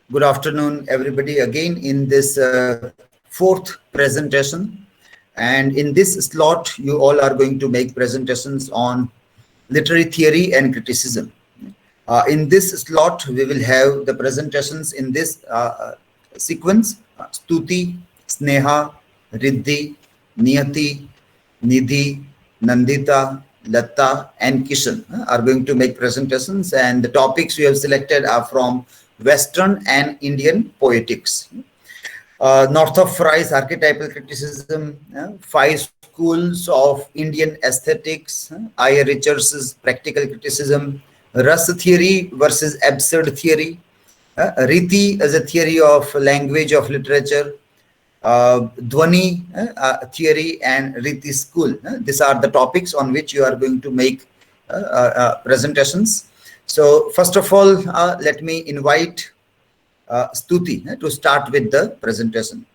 Good afternoon, everybody, again in this fourth presentation. And in this slot, you all are going to make presentations on literary theory and criticism. In this slot, we will have the presentations in this sequence: Stuti, Sneha, Riddhi, Niyati, Nidhi, Nandita, Latta, and Kishan are going to make presentations. And the topics we have selected are from Western and Indian poetics. North of Fry's archetypal criticism, five schools of Indian aesthetics, I. Richards's practical criticism, Ras theory versus absurd theory, Riti as a theory of language of literature, Dhwani theory, and Riti school. These are the topics on which you are going to make presentations. So first of all, let me invite Stuti to start with the presentation.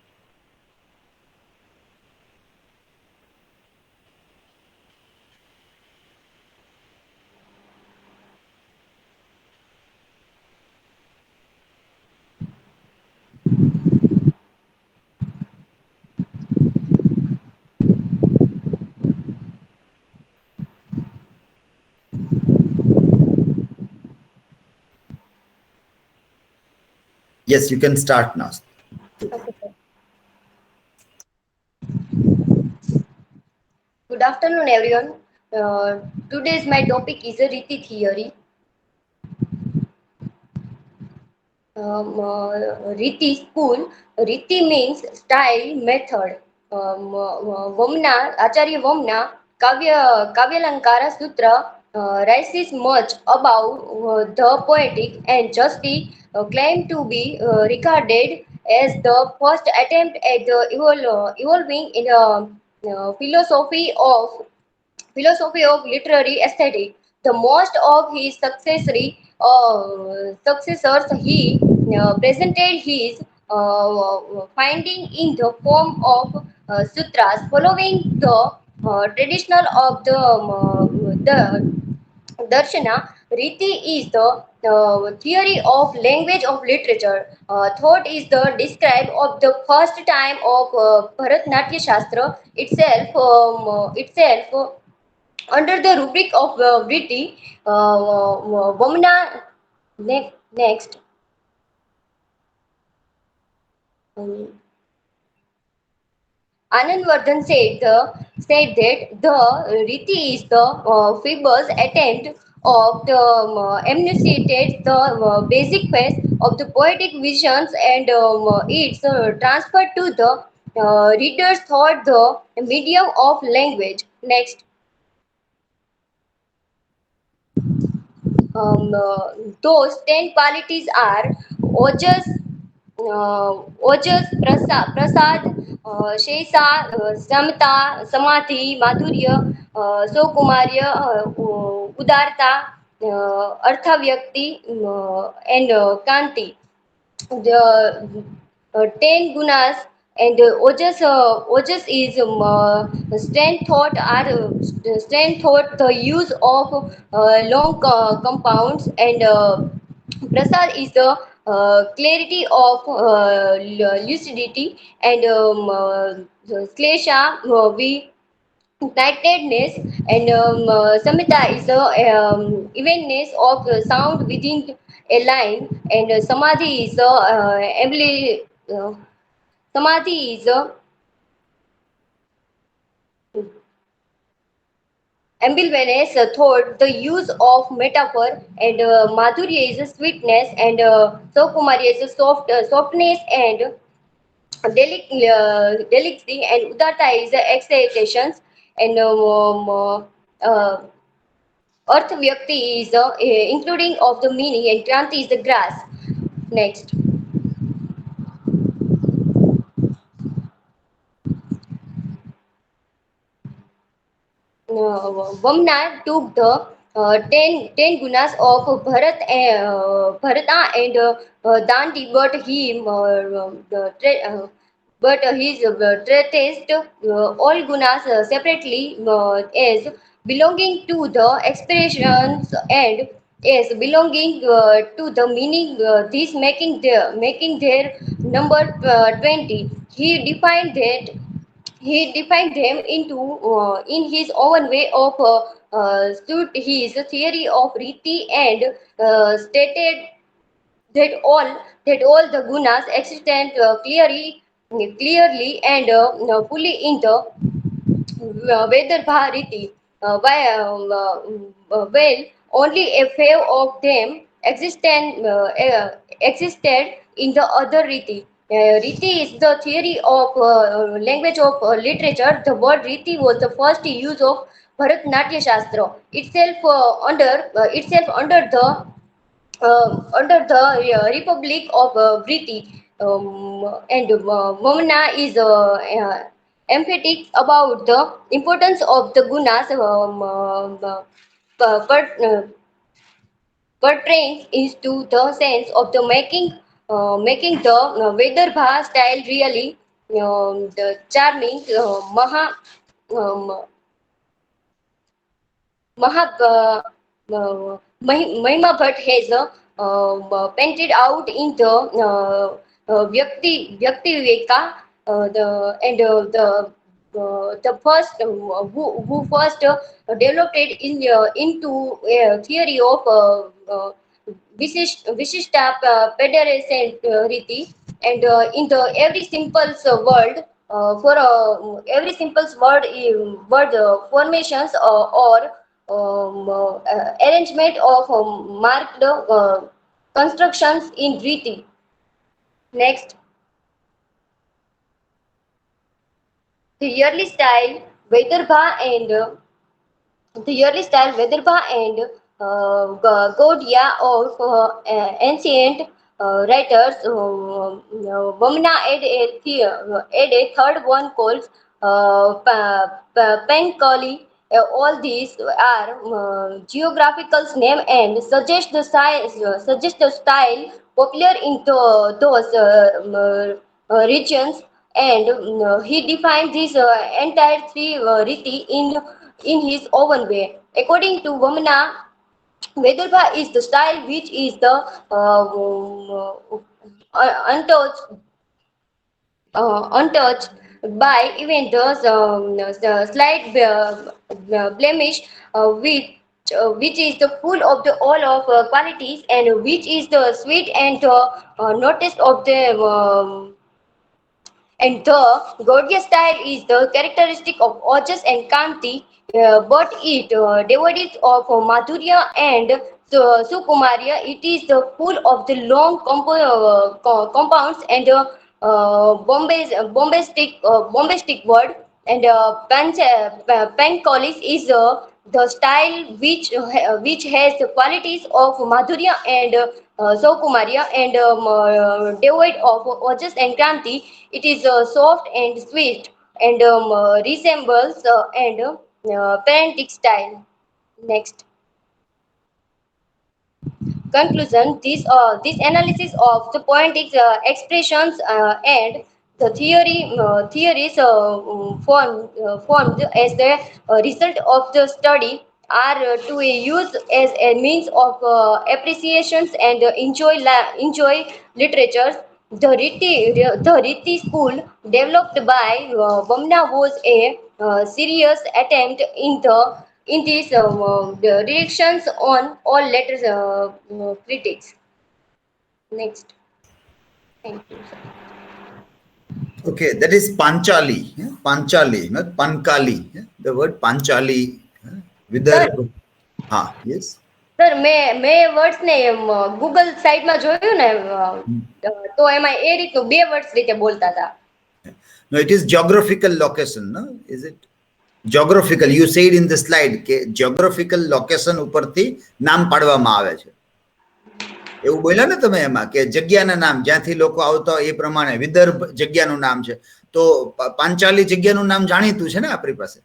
Yes, you can start now. Okay, sir. Good afternoon, everyone. Today's my topic is a Riti theory. Riti school. Riti means style, method. Vamna, Acharya Vamna, Kavyalankara Sutra writes much about the poetic and justly claimed to be regarded as the first attempt at the evolving in philosophy of literary aesthetic. The most of his successors he presented his finding in the form of sutras, following the traditional of the Darshana. Riti is the theory of language of literature. Thought is the describe of the first time of Bharatnatyam Shastra itself under the rubric of Vritti. Vamna. Next. Um, Anand Vardhan said that the Riti is the Phoebus attempt of the enunciated the basic phase of the poetic visions, and it's transferred to the reader's thought the medium of language. Next. um, uh, those 10 qualities are ojas, prasad, shesa, samta, samadhi, madhurya, sokumarya, udarta, arthavyakti, and kanti. The 10 gunas, and ojas is strength thought are strength thought the use of long compounds, and prasad is the clarity of lucidity, and klesha we tightness, and samhita is the evenness of sound within a line, and samadhi is the samadhi is the ambivalence thought, the use of metaphor, and madhurya is a sweetness, and saukumarya is a softness and delicacy, and udarta is the excitations, and Earth Vyakti is the including of the meaning, and Kranti is the grass. Next. Vamna took the 10 gunas of Bharata and Dandi, but his treated all gunas separately as belonging to the expressions, and as belonging to the meaning, this making their number 20. He defined them into in his own way of suit his theory of Riti and stated that all the gunas existent clearly and fully in the Vedarbha Riti, well, only a few of them existed in the other Riti. Riti is the theory of language of literature. The word Riti was the first use of Bharatnatyam Shastra itself under the Republic of Briti. And Momna is emphatic about the importance of the gunas pertains into the sense of the making the Vedarbha style really the charming um, Mahima Bhatt has painted out in the Vyakti Viveka, the first who first developed it into a theory of Vishishta Pedersen Riti, and in the every simple word for every simple word formations or arrangement of marked constructions in Riti. Next, the yearly style Vedarbha and Gaudiya of ancient writers. Vamna add a third one called Pankali. All these are geographical name and suggest the style popular in those regions, and he defined this entire three riti in his own way. According to Vamana, Vedurva is the style which is the untouched untouched by even the slight blemish, which is the full of the all of qualities, and which is the sweet and noticed of the and the Gaudiya style is the characteristic of Ojas and Kanti, but it devoid of Madhurya and Sukumarya. It is the full of the long compounds and bombastic word. And Pancholis is the style which has the qualities of Madhurya and Saukumarya, and devoid of Ojas and Kranti. It is soft and sweet and resembles and parentic style. Next. Conclusion: this analysis of the poetic expressions and the theories formed as the result of the study are to use as a means of appreciations and enjoy literatures. The Riti school developed by Vamna was a serious attempt in these directions on all letters critics. Next. Thank you. Okay, that is Panchali. Panchali, not Pankali. The word Panchali. Vidarbha. Yes. Sir મેં words ને Google સાઇટમાં જોયું ને તો એમાં એ રીતનું બે words રીતે બોલતા હતા. No, it is geographical location, no? Is it? Geographical. You said in the slide કે geographical location ઉપરથી નામ પાડવામાં આવે છે. એવું બોલ્યા ને તમે એમાં કે જગ્યાના નામ જ્યાંથી લોકો આવતા એ પ્રમાણે વિદર્ભ જગ્યાનું નામ છે, તો પાંચાલી જગ્યાનું નામ જાણીતું છે ને આપણી પાસે.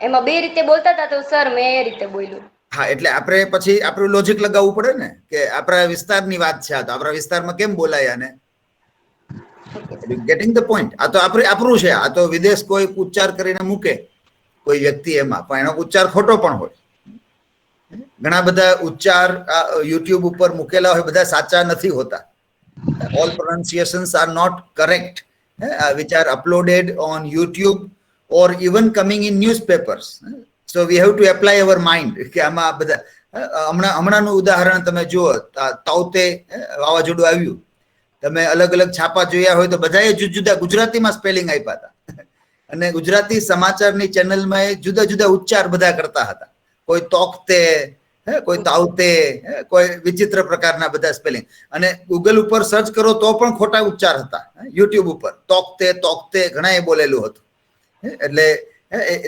એમાં બે રીતે બોલતા હતા તો સર મેં એ રીતે બોલ્યું. હા, એટલે આપણે પછી આપણું લોજિક લગાવવું પડે ને કે આપણા વિસ્તારની વાત છે, આ તો આપણા વિસ્તારમાં કેમ બોલાય આને. Gating the point. આ તો આપણું છે, આ તો વિદેશ કોઈ ઉચ્ચાર કરીને મૂકે કોઈ વ્યક્તિ એમાં, પણ એનો ઉચ્ચાર ખોટો પણ હોય. ઘણા બધા ઉચ્ચાર યુટ્યુબ ઉપર મૂકેલા હોય બધા સાચા નથી હોતા. All pronunciations are not correct, which are uploaded on YouTube or even coming in newspapers. So we have to apply our mind કે આમાં બધા હમણાંનું ઉદાહરણ તમે જુઓ, તાઉતે વાવાઝોડું આવ્યું, તમે અલગ અલગ છાપા જોયા હોય તો બધાએ જુદા ગુજરાતીમાં સ્પેલિંગ આપ્યા હતા અને ગુજરાતી સમાચારની ચેનલમાં જુદા જુદા ઉચ્ચાર બધા કરતા હતા. કોઈ તોકતે, કોઈ તાવતે, કોઈ વિચિત્ર પ્રકારના બધા સ્પેલિંગ. અને ગૂગલ ઉપર સર્ચ કરો તો પણ ખોટા ઉચ્ચાર હતા. યુટ્યુબ ઉપર તોકતે તોકતે ઘણાએ બોલેલું હતું. એટલે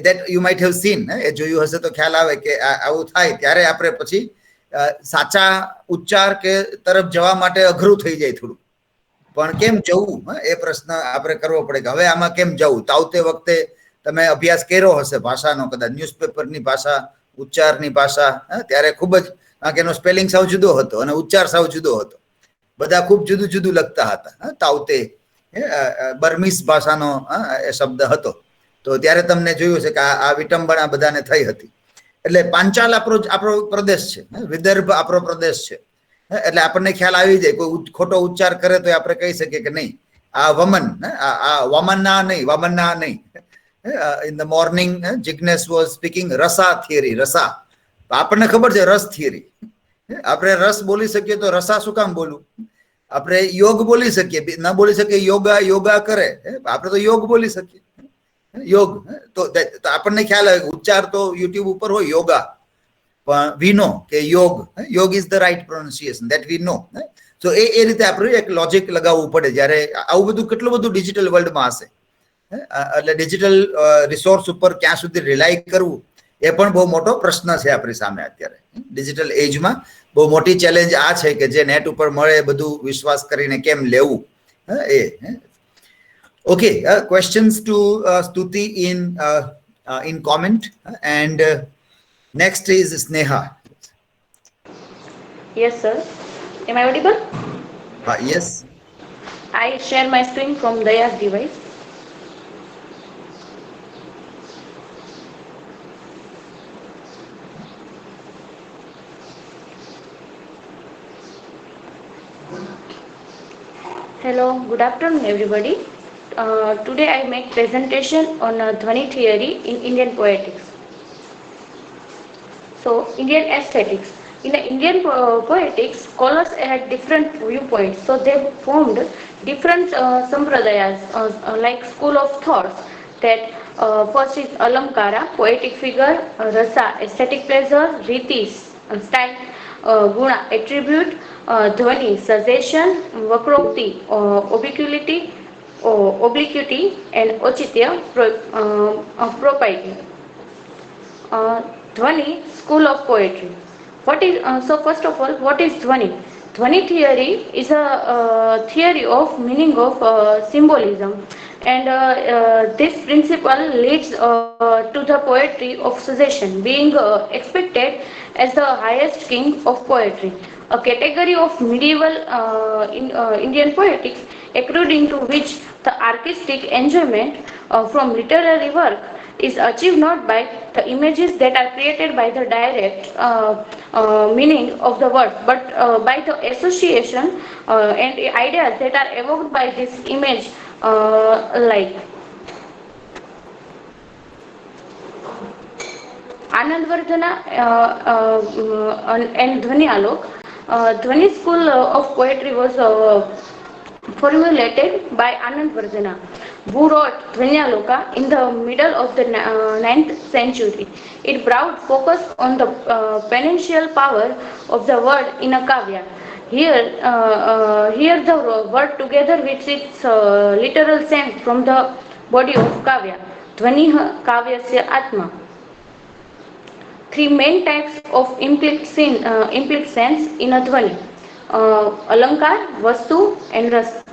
that you might have seen, એ જોયું હશે તો ખ્યાલ આવે કે આવું થાય ત્યારે આપણે પછી સાચા ઉચ્ચાર કે તરફ જવા માટે અઘરું થઈ જાય થોડું. પણ કેમ જવું એ પ્રશ્ન આપણે કરવો પડે કે હવે આમાં કેમ જવું. તાવતે વખતે તમે અભ્યાસ કર્યો હશે ભાષાનો, કદાચ ન્યૂઝપેપરની ભાષા, ઉચ્ચારની ભાષા, ત્યારે ખૂબ જ એનો સ્પેલિંગ સાવ જુદો હતો અને ઉચ્ચાર સાવ જુદો હતો. બધા ખૂબ જુદું જુદું લખતા હતા. તાવતે બર્મીસ ભાષાનો શબ્દ હતો. તો ત્યારે તમને જોયું છે કે આ વિટંબણા બધાને થઈ હતી. એટલે પાંચાલ આપણો પ્રદેશ છે, વિદર્ભ આપણો પ્રદેશ છે. એટલે આપણને ખ્યાલ આવી જાય, કોઈ ખોટો ઉચ્ચાર કરે તો આપણે કહી શકીએ કે નહીં આ વમન, આ વમનના નહીં, વમનના નહીં. In the morning Jignesh was speaking rasa theory, rasa. આપણને ખબર છે રસ થિયરી, આપણે રસ બોલી શકીએ તો રસા શું કામ બોલું. આપણે યોગ બોલી શકીએ, ન બોલી શકીએ યોગા, યોગા કરે, આપણે તો યોગ બોલી શકીએ, યોગ. તો આપણને ખ્યાલ આવે ઉચ્ચાર તો યુટ્યુબ ઉપર હોય યોગા, પણ વી નો કે yog, yog is the right pronunciation, that we know. So એ રીતે આપણે એક લોજિક લગાવવું પડે. જ્યારે આવું બધું કેટલું બધું ડિજિટલ વર્લ્ડમાં હશે, એટલે ડિજિટલ રિસોર્સ ઉપર ક્યાં સુધી રિલાય કરવું એ પણ બહુ મોટો પ્રશ્ન છે આપણી સામે અત્યારે. ડિજિટલ એજમાં બહુ મોટી ચેલેન્જ આ છે કે જે નેટ ઉપર મળે બધું વિશ્વાસ કરીને કેમ લેવું એ. Okay, questions to Stuti in comment, and next is Sneha. Yes, sir. Am I audible? Yes. I share my screen from Daya's device. Hello, good afternoon, everybody. Today I make presentation on Dhvani theory in Indian poetics. So, Indian aesthetics. In the Indian poetics, scholars had different viewpoints. So, they formed different sampradayas, like school of thoughts. That first is Alamkara, poetic figure, Rasa, aesthetic pleasure, Ritis, style, Guna, attribute, Dhvani, suggestion, Vakrokti, obliquity, and Ochitya, propriety. Dhvani, school of poetry. What is so? First of all, what is Dhvani? Dhvani theory is a theory of meaning of symbolism, and this principle leads to the poetry of suggestion, being expected as the highest king of poetry, a category of medieval Indian poetics, according to which the artistic enjoyment from literary work is achieved not by the images that are created by the direct meaning of the word, but by the association and ideas that are evoked by this image, like Anandvardhana and Dhvani Alok. Dhvani school of poetry was formulated by Anandvardhana, who wrote Dhvanyaloka in the middle of the 9th century. It brought focus on the penitential power of the word in a kavya. Here the word together with its literal sense from the body of kavya. Dhvani kavyasya atma. Three main types of implicit sense in a dhvani: alankar, vastu, and ras.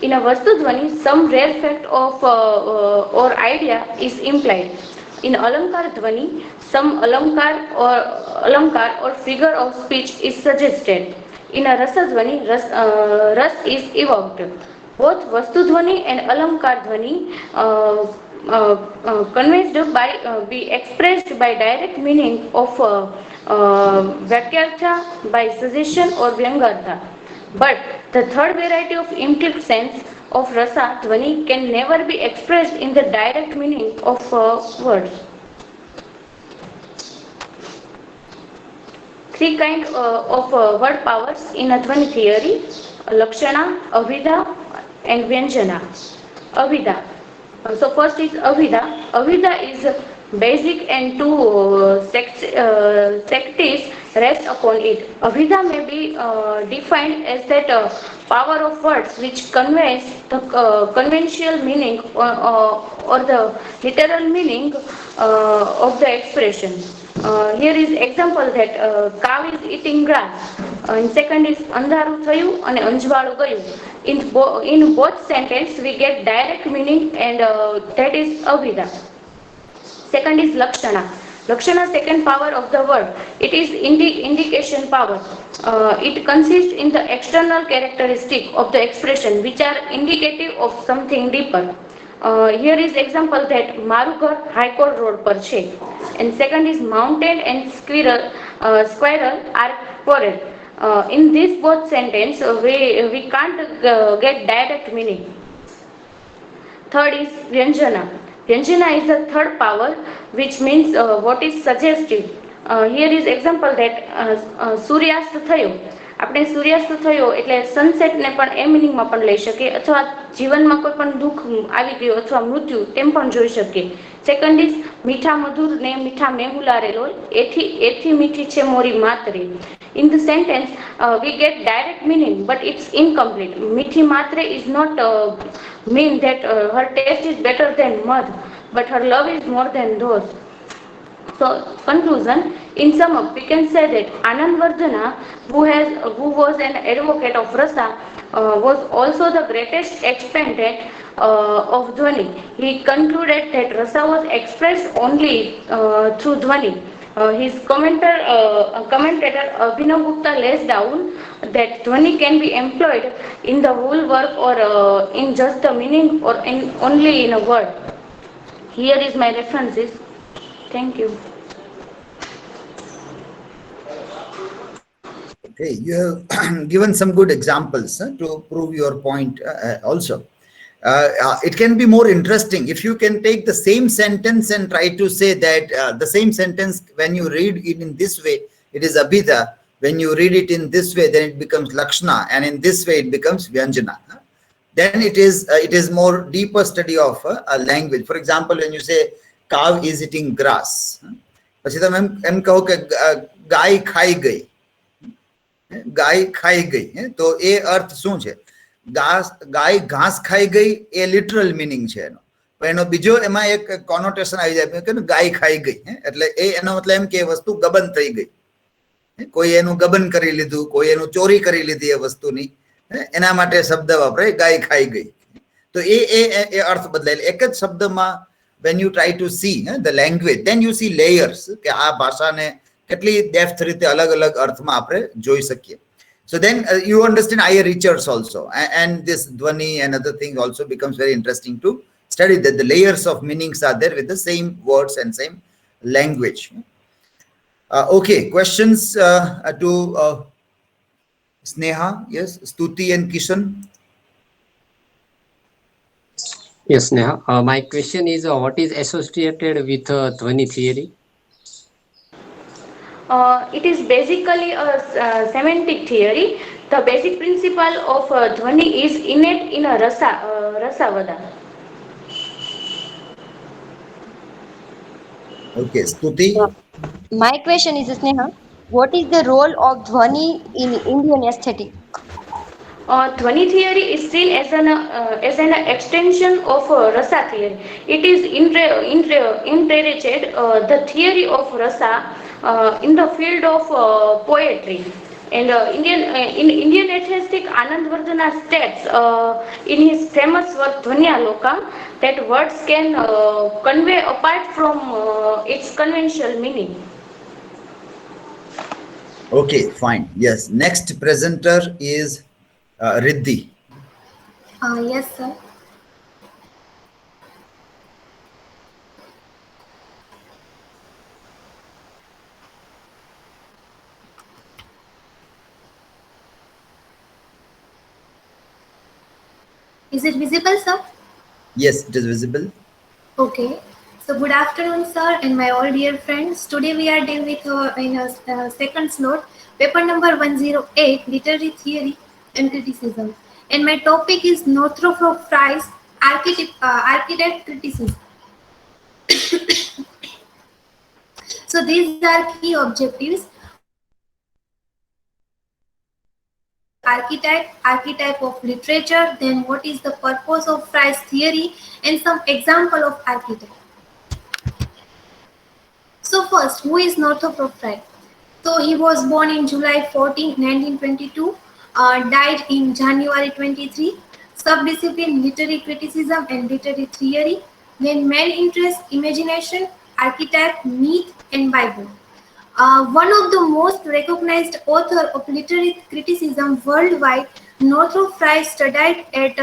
In a vastu dhvani, some rare fact of or idea is implied. In alankar dhvani, some alankar or figure of speech is suggested. In a rasa dhvani, ras is evoked. Both vastu dhvani and alankar dhvani conveyed by be expressed by direct meaning of Vakyartha by suggestion or Vyangartha. But the third variety of implicit sense of rasa dhvani can never be expressed in the direct meaning of words. Three kinds of word powers in a dhvani theory: Lakshana, Abhida, and Vyanjana. Abhida. So first is Abhida. Abhida is basic and two sects rest upon it. Abhida may be defined as that power of words which conveys the conventional meaning or the literal meaning of the expression. Here is example that cow is eating grass. And second is અંધારું થયું અને અંજવાળું ગયું. In both sentence we get direct meaning and that is Avida. Second is Lakshana. Lakshana second power of the word. It is indication power. It consists in the external characteristic of the expression which are indicative of something deeper. Here is example that મારું ઘર high court road પર છે. And second is mountain and squirrel are quarrel. In this both sentence we can't get direct meaning. Third is Vyanjana. Vyanjana is the third power which means what is suggestive. Here is example that સૂર્યાસ્ત થયો. આપણે સૂર્યાસ્ત થયો એટલે સનસેટને પણ એ મિનિંગમાં પણ લઈ શકીએ અથવા જીવનમાં કોઈ પણ દુઃખ આવી ગયું અથવા મૃત્યુ તેમ પણ જોઈ શકીએ. સેકન્ડ ઇઝ મીઠા મધુર ને મીઠા મેહુલા રેલો એથી મીઠી છે મોરી Mhatre. In the sentence we get direct meaning but it's incomplete. Mithi matre is not mean that her taste is better than mud but her love is more than those. So conclusion, in sum up we can say that Anandvardhana who was an advocate of rasa was also the greatest exponent of dhvani. He concluded that rasa was expressed only through dhvani. His commentator Abhinav Gupta lays down that dhvani can be employed in the whole work or in just the meaning or only in a word. Here is my references. Thank you. Okay, you have given some good examples to prove your point also. It can be more interesting if you can take the same sentence and try to say that the same sentence, when you read it in this way, it is Abhida. When you read it in this way, then it becomes Lakshana, and in this way, it becomes Vyanjana. Then it is more deeper study of a language. For example, when you say cow is eating grass, પછી તમે એમ કહો કે ગાય ખાઈ ગઈ. ગાય ખાઈ ગઈ, તો એ અર્થ શું છે? ગાય ઘાસ ખાઈ ગઈ એ લિટરલ મિનિંગ છે એનો. પણ એનો બીજો એમાં એક કોનોટેશન આવી જાય કે ગાય ખાઈ ગઈ, એટલે એનો મતલબ એમ કે એ વસ્તુ ગબન થઈ ગઈ. કોઈ એનું ગબન કરી લીધું, કોઈ એનું ચોરી કરી લીધી એ વસ્તુની, એના માટે શબ્દ વાપરે ગાય ખાઈ ગઈ. તો એ અર્થ બદલાય. એક જ શબ્દમાં when you try to see the language, then you see layers કે આ ભાષાને કેટલી ડેપ્થ રીતે અલગ અલગ અર્થમાં આપણે જોઈ શકીએ. So then you understand higher research also, and this dhvani and other things also becomes very interesting to study, that the layers of meanings are there with the same words and same language. Okay, questions to Sneha? Yes, Stuti and Kishan. Yes, Neha. My question is, what is associated with dhvani theory? It is basically a semantic theory. The basic principle of dhvani is innate in a rasavada. Okay, Stuti. My question is, Sneha, what is the role of dhvani in Indian aesthetic? Dhvani theory is seen as an extension of rasa theory. It is integrated the theory of rasa in the field of poetry. And in Indian aesthetic, Anandvardhana states in his famous work Dhvanyaloka that words can convey apart from its conventional meaning. Okay, fine. Yes, next presenter is Riddhi. Yes, sir. Is it visible, sir? Yes, it is visible. Okay. So good afternoon, sir, and my all dear friends. Today we are dealing with in a second slot, paper number 108, literary theory and criticism. And my topic is Northrop Frye's architect criticism. So these are key objectives. What is the archetype of literature, then what is the purpose of Frye's theory, and some example of archetype. So first, who is Northrop Frye? So he was born in July 14, 1922, died in January 23. Subdiscipline literary criticism and literary theory. Then main interest imagination, archetype, myth, and Bible. One of the most recognized author of literary criticism worldwide, Northrop Frye studied at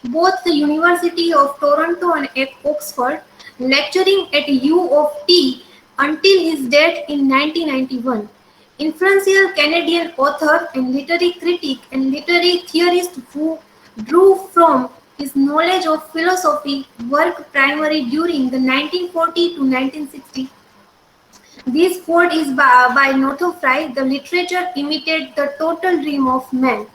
both the University of Toronto and at Oxford, lecturing at U of T until his death in 1991. Influential Canadian author and literary critic and literary theorist who drew from his knowledge of philosophy work primarily during the 1940 to 1960. This quote is by Northrop Frye: "The literature imitates the total dream of man."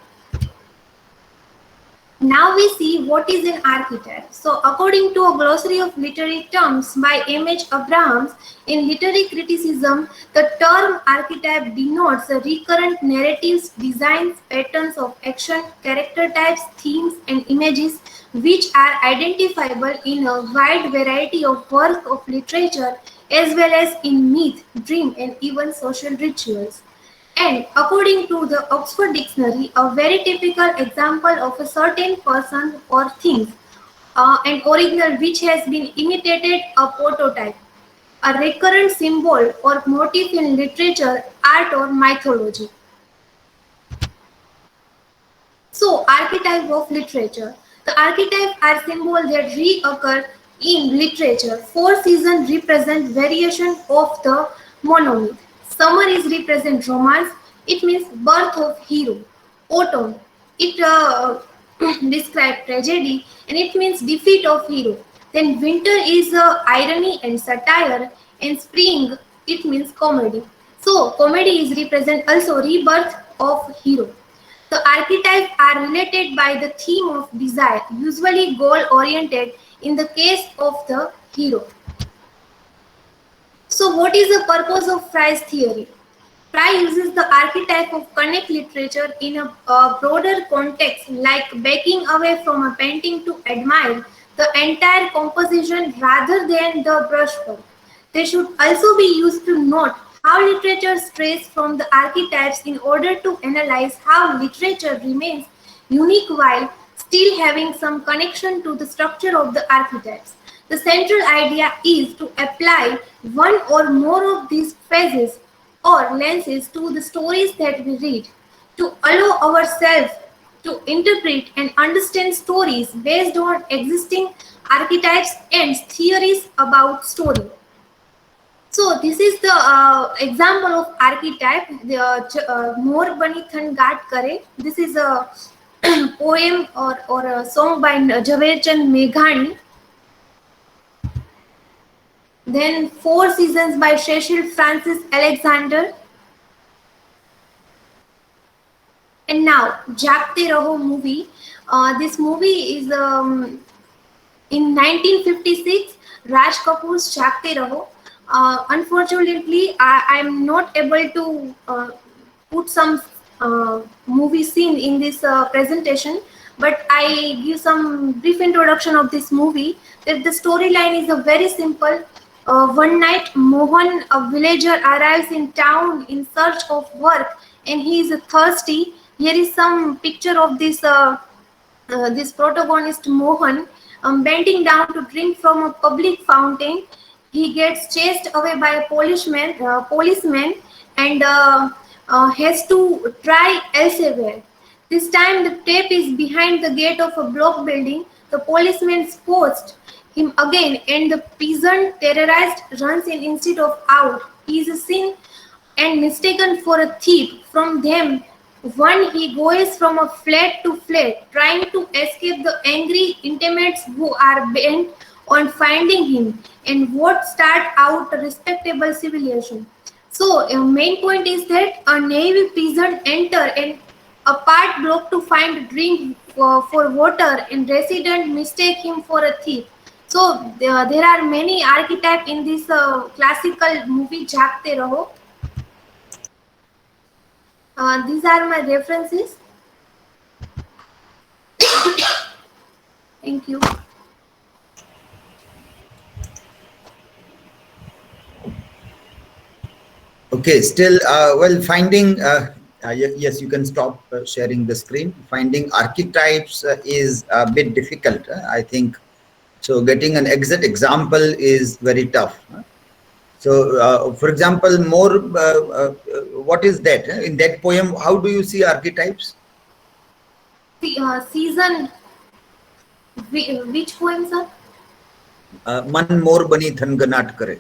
Now we see what is an archetype. So according to a glossary of literary terms by M.H. Abrahams, in literary criticism, the term archetype denotes the recurrent narratives, designs, patterns of action, character types, themes, and images which are identifiable in a wide variety of works of literature as well as in myth, dream, and even social rituals. And according to the Oxford Dictionary, a very typical example of a certain person or thing, an original which has been imitated, a prototype, a recurrent symbol or motif in literature, art, or mythology. So, archetype of literature. The archetypes are symbols that reoccur in literature. Four seasons represent variation of the monomyth. Summer is represent romance. It means birth of hero. Autumn, it describes tragedy, and it means defeat of hero. Then winter is irony and satire, and spring it means comedy. So comedy is represent also rebirth of hero. The archetypes are related by the theme of desire, usually goal-oriented in the case of the hero. So what is the purpose of Frye's theory? Frye uses the archetype of connect literature in a broader context, like backing away from a painting to admire the entire composition rather than the brushwork. They should also be used to note how literature strays from the archetypes in order to analyze how literature remains unique while still having some connection to the structure of the archetypes. The central idea is to apply one or more of these phases or lenses to the stories that we read, to allow ourselves to interpret and understand stories based on existing archetypes and theories about story. So this is the example of archetype. The More Bani Than Gaat Kare. This is a poem or a song by Jhaverchand Meghani. Then Four Seasons by Cecil Francis Alexander. And now Jagte Raho movie. This movie is in 1956. Raj Kapoor's Jagte Raho. Unfortunately, I'm not able to put some movie scene in this presentation, but I give some brief introduction of this movie. That the storyline is a very simple. One night, Mohan, a villager, arrives in town in search of work, and he is thirsty. Here is some picture of this protagonist Mohan bending down to drink from a public fountain. He gets chased away by a policeman and has to try elsewhere. This time the tape is behind the gate of a block building. The policeman spots him again and the peasant, terrorized, runs in instead of out. He is seen and mistaken for a thief. From them One, he goes from a flat to flat, trying to escape the angry intimates who are bent on finding him and what start out a respectable civilization. So, a main point is that a Navy peasant enter and a part block to find drink for water and resident mistake him for a thief. So, there are many archetypes in this classical movie Jagte Raho. These are my references. Thank you. Okay, still, well, finding, yes, you can stop sharing the screen. Finding archetypes is a bit difficult, I think. So getting an exact example is very tough. So, for example, more, what is that? In that poem, how do you see archetypes? Season, which poem, sir? Man more bani thanganaat kare.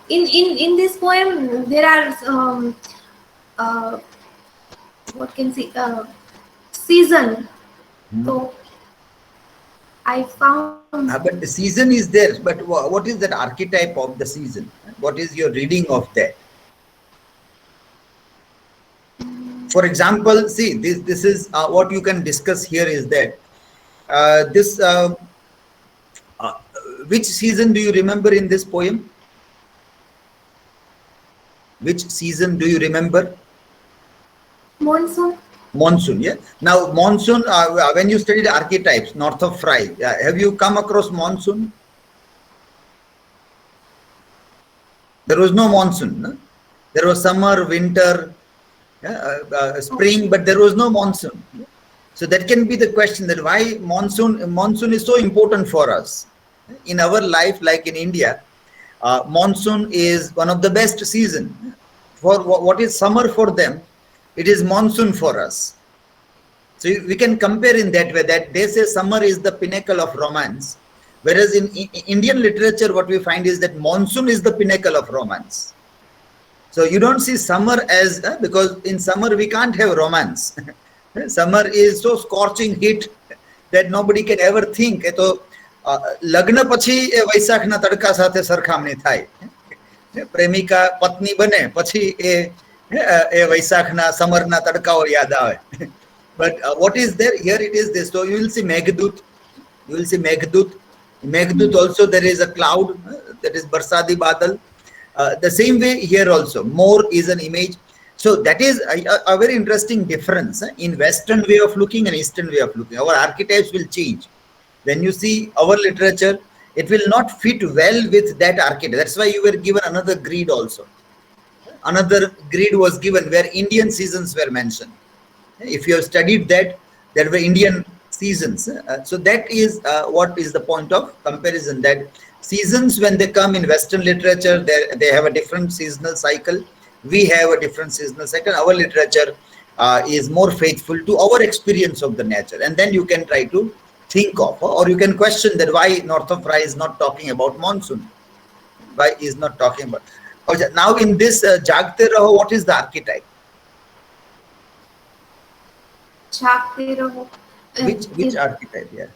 In this poem, there are what can see season. So I found. But the season is there. But what is that archetype of the season? What is your reading of that? For example, see, this is what you can discuss here is that which season do you remember in this poem? Which season do you remember? Monsoon. Monsoon, yeah. Now, monsoon, when you studied archetypes, north of Fry, have you come across monsoon? There was no monsoon. No? There was summer, winter, spring, but there was no monsoon. So that can be the question, that why monsoon is so important for us. In our life, like in India, monsoon is one of the best season. For what is summer for them, it is monsoon for us. So we can compare in that way, that they say summer is the pinnacle of romance, whereas in Indian literature what we find is that monsoon is the pinnacle of romance. So you don't see summer as, because in summer we can't have romance. Summer is so scorching heat that nobody can ever think. So લગ્ન પછી એ વૈશાખના તડકા સાથે સરખામણી થાય. પ્રેમિકા પત્ની બને પછી એ વૈશાખના સમરના તડકાઓ યાદ આવે. But what is there? Here it is this. So you will see Meghdut. You will see Meghdut. Meghdut also there is a cloud, that is Barsadi Badal. The same way here also. More is an image. So that is a very interesting difference in Western way of looking and Eastern way of looking. Our archetypes will change. When you see our literature, it will not fit well with that archetype. That's why you were given another grid also. Another grid was given where Indian seasons were mentioned. If you have studied that, there were Indian seasons. So that is what is the point of comparison, that seasons when they come in Western literature, they have a different seasonal cycle. We have a different seasonal cycle. Our literature is more faithful to our experience of the nature. And then you can try to think of, or you can question that why North of Rye is not talking about monsoon. Why is not talking about. Okay, now in this Jagte Raho, what is the archetype? Jagte Raho. Which archetype? Yeah.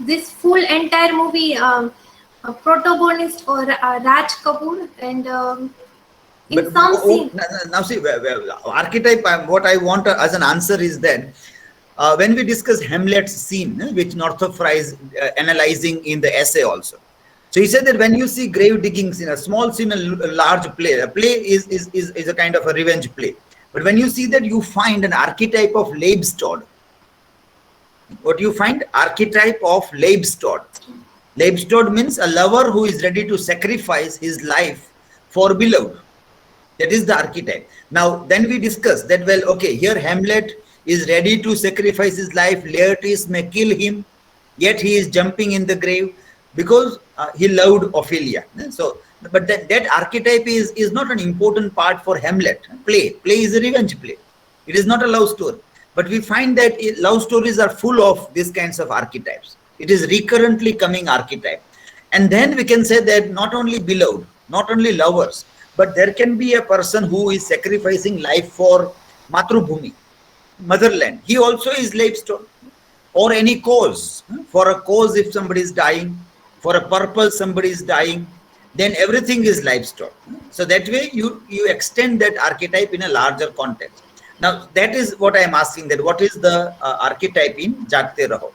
This full entire movie, protagonist or Raj Kapoor, and in some scene. Now see, archetype, what I want as an answer is that when we discuss Hamlet's scene, which Northrop Frye is analyzing in the essay also. So he said that when you see grave digging scene, a small scene, a large play, a play is a kind of a revenge play. But when you see that, you find an archetype of Leibstod. What do you find? Archetype of Leibstod. Leibstod means a lover who is ready to sacrifice his life for beloved. That is the archetype. Now, then we discuss that, well, okay, here Hamlet is ready to sacrifice his life. Laertes may kill him, yet he is jumping in the grave because he loved Ophelia. So, but that archetype is not an important part for Hamlet. Play is a revenge play. It is not a love story. But we find that love stories are full of these kinds of archetypes. It is recurrently coming archetype. And then we can say that not only beloved, not only lovers, but there can be a person who is sacrificing life for Matrubhumi, motherland. He also is limestone. Or any cause. For a cause, if somebody is dying, for a purpose, somebody is dying, then everything is livestock. So that way you extend that archetype in a larger context. Now that is what I am asking, that what is the archetype in Jagte Raho?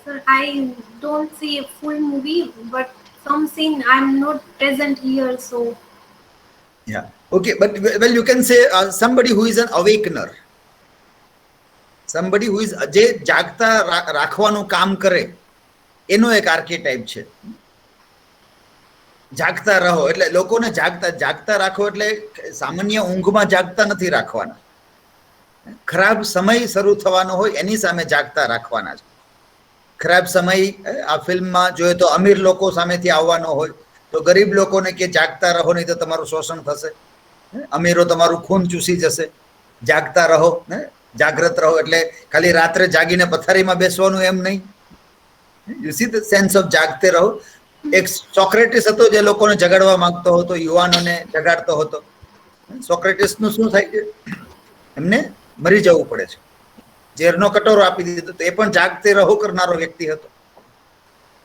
Sir, I don't see a full movie, but some scene I'm not present here, so. Yeah. Okay, but well, you can say somebody who is an awakener. Somebody who is જે જાગતા રાખવાનું કામ કરે એનો એક આર્કેટાઇપ છે. જાગતા રહો એટલે લોકોને જાગતા રાખો એટલે સામાન્ય ઊંઘમાં જાગતા નથી રાખવાના. ખરાબ સમય શરૂ થવાનો હોય એની સામે જાગતા રાખવાના છે. ખરાબ સમય આ ફિલ્મમાં જોઈએ તો અમીર લોકો સામેથી આવવાનો હોય તો ગરીબ લોકોને કે જાગતા રહો નહીં તો તમારું શોષણ થશે, અમીરો તમારું ખૂન ચૂસી જશે. જાગતા રહો, જાગ્રત રહો એટલે ખાલી રાત્રે જાગીને પથારીમાં બેસવાનું એમ નહીં. You see the sense of જાગતે રહો. એક સોક્રેટિસ હતો જે લોકોને જગાડવા માંગતો હતો, યુવાનોને જગાડતો હતો. સોક્રેટિસનું શું થાય છે, એમને મરી જવું પડે છે, ઝેરનો કટોરો આપી દીધો તો એ પણ જાગતે રહો કરનારો વ્યક્તિ હતો.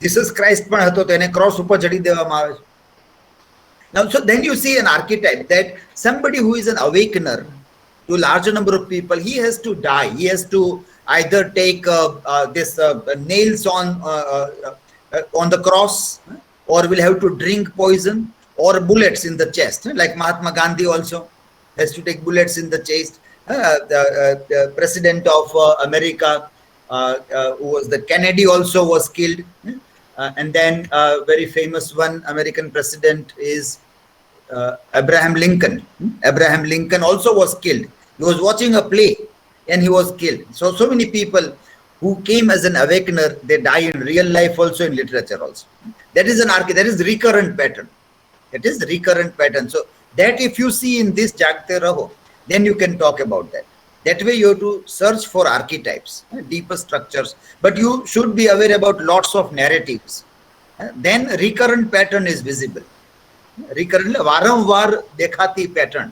જીસસ ક્રાઇસ્ટ પણ હતો તો એને ક્રોસ ઉપર ચડી દેવામાં આવે છે. Now, so then you see an archetype that somebody who is an awakener to larger number of people, he has to die. He has to either take this nails on the cross, or will have to drink poison, or bullets in the chest. Like Mahatma Gandhi also has to take bullets in the chest. The president of America, who was the Kennedy, also was killed. And then very famous one American president is Abraham Lincoln. Abraham Lincoln also was killed. He was watching a play and he was killed. So many people who came as an awakener, they die in real life also, in literature also. That is that is recurrent pattern. It is recurrent pattern. So that if you see in this Jagte Raho, then you can talk about that. That way you have to search for archetypes, deeper structures, but you should be aware about lots of narratives. Then recurrent pattern is visible. Recurrent વારંવાર દેખાતી pattern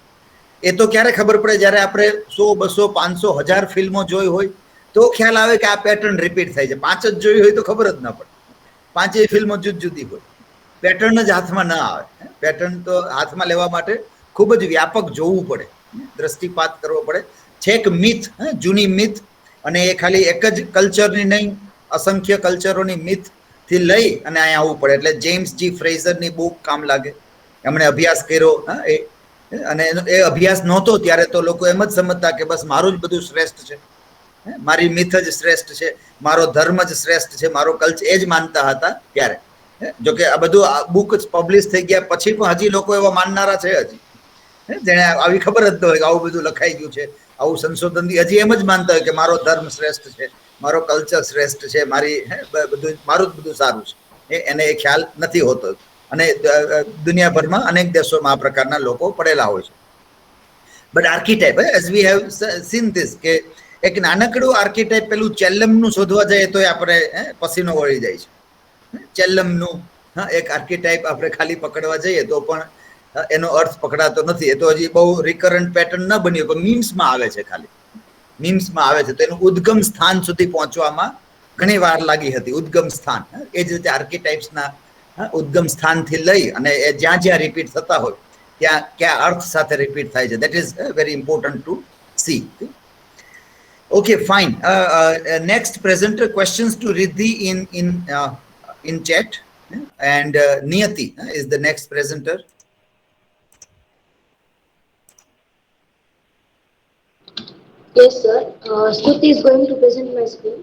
એ તો ક્યારે ખબર પડે, જ્યારે આપણે 100, 200, 500, 1000 ફિલ્મો જોઈ હોય તો ખ્યાલ આવે કે આ પેટર્ન રિપીટ થાય છે. 5 જ જોઈ હોય તો ખબર જ ના પડે. 5 ફિલ્મો જુદી હોય, પેટર્ન જ હાથમાં ના આવે. પેટર્ન તો હાથમાં લેવા માટે ખૂબ જ વ્યાપક જોવું પડે, દ્રષ્ટિપાત કરવો પડે. છેક મિથ, જૂની મિથ, અને એ ખાલી એક જ કલ્ચરની નહીં, અસંખ્ય કલ્ચરોની મિથથી લઈ અને અહીંયા આવવું પડે. એટલે જેમ્સ જી ફ્રેઝરની બુક કામ લાગે. એમણે અભ્યાસ કર્યો, અને એ અભ્યાસ નહોતો ત્યારે તો લોકો એમ જ સમજતા કે બસ મારું જ બધું શ્રેષ્ઠ છે, મારી મિથ જ શ્રેષ્ઠ છે, મારો ધર્મ જ શ્રેષ્ઠ છે, મારો કલ્ચર, એ જ માનતા હતા ત્યારે. જોકે આ બધું બુક પબ્લિશ થઈ ગયા પછી પણ હજી લોકો એવા માનનારા છે, હજી જેને આવી ખબર જ ન હોય કે આવું બધું લખાઈ ગયું છે, આવું સંશોધન હજી એમ જ માનતા હોય કે મારો ધર્મ શ્રેષ્ઠ છે, મારો કલ્ચર શ્રેષ્ઠ છે, મારી બધું મારું જ બધું સારું છે. એને એ ખ્યાલ નથી હોતો. અને દુનિયાભરમાં અનેક દેશોમાં આ પ્રકારના લોકો પડેલા હોય છે. But archetype, as we have seen this, કે એક નાનકડું આર્કિટાઇપ પેલું ચેલ્લમનું શોધવા જાય તો આપણે પસીનો વળી જાય છે. ચેલ્લમનું એક આર્કિટાઇપ આપણે ખાલી પકડવા જઈએ તો પણ એનો અર્થ પકડાતો નથી. એ તો હજી બહુ રિકરન્ટ પેટર્ન ન બન્યું, પણ મીમ્સમાં આવે છે, ખાલી મીમ્સમાં આવે છે. તો એનું ઉદ્ગમ સ્થાન સુધી પહોંચવામાં ઘણી વાર લાગી હતી. ઉદ્ગમ સ્થાન, એ જ રીતે આર્કિટાઇપ્સના ઉદ્ગમ સ્થાનથી લઈ અને એ જ્યાં જ્યાં રિપીટ થતા હોય ત્યાં કયા અર્થ સાથે રિપીટ થાય છે, that is very important to C. Okay, fine. Next presenter, questions to Riddhi in chat, and Niyati is the next presenter. Yes, sir. Stuti is going to present my screen.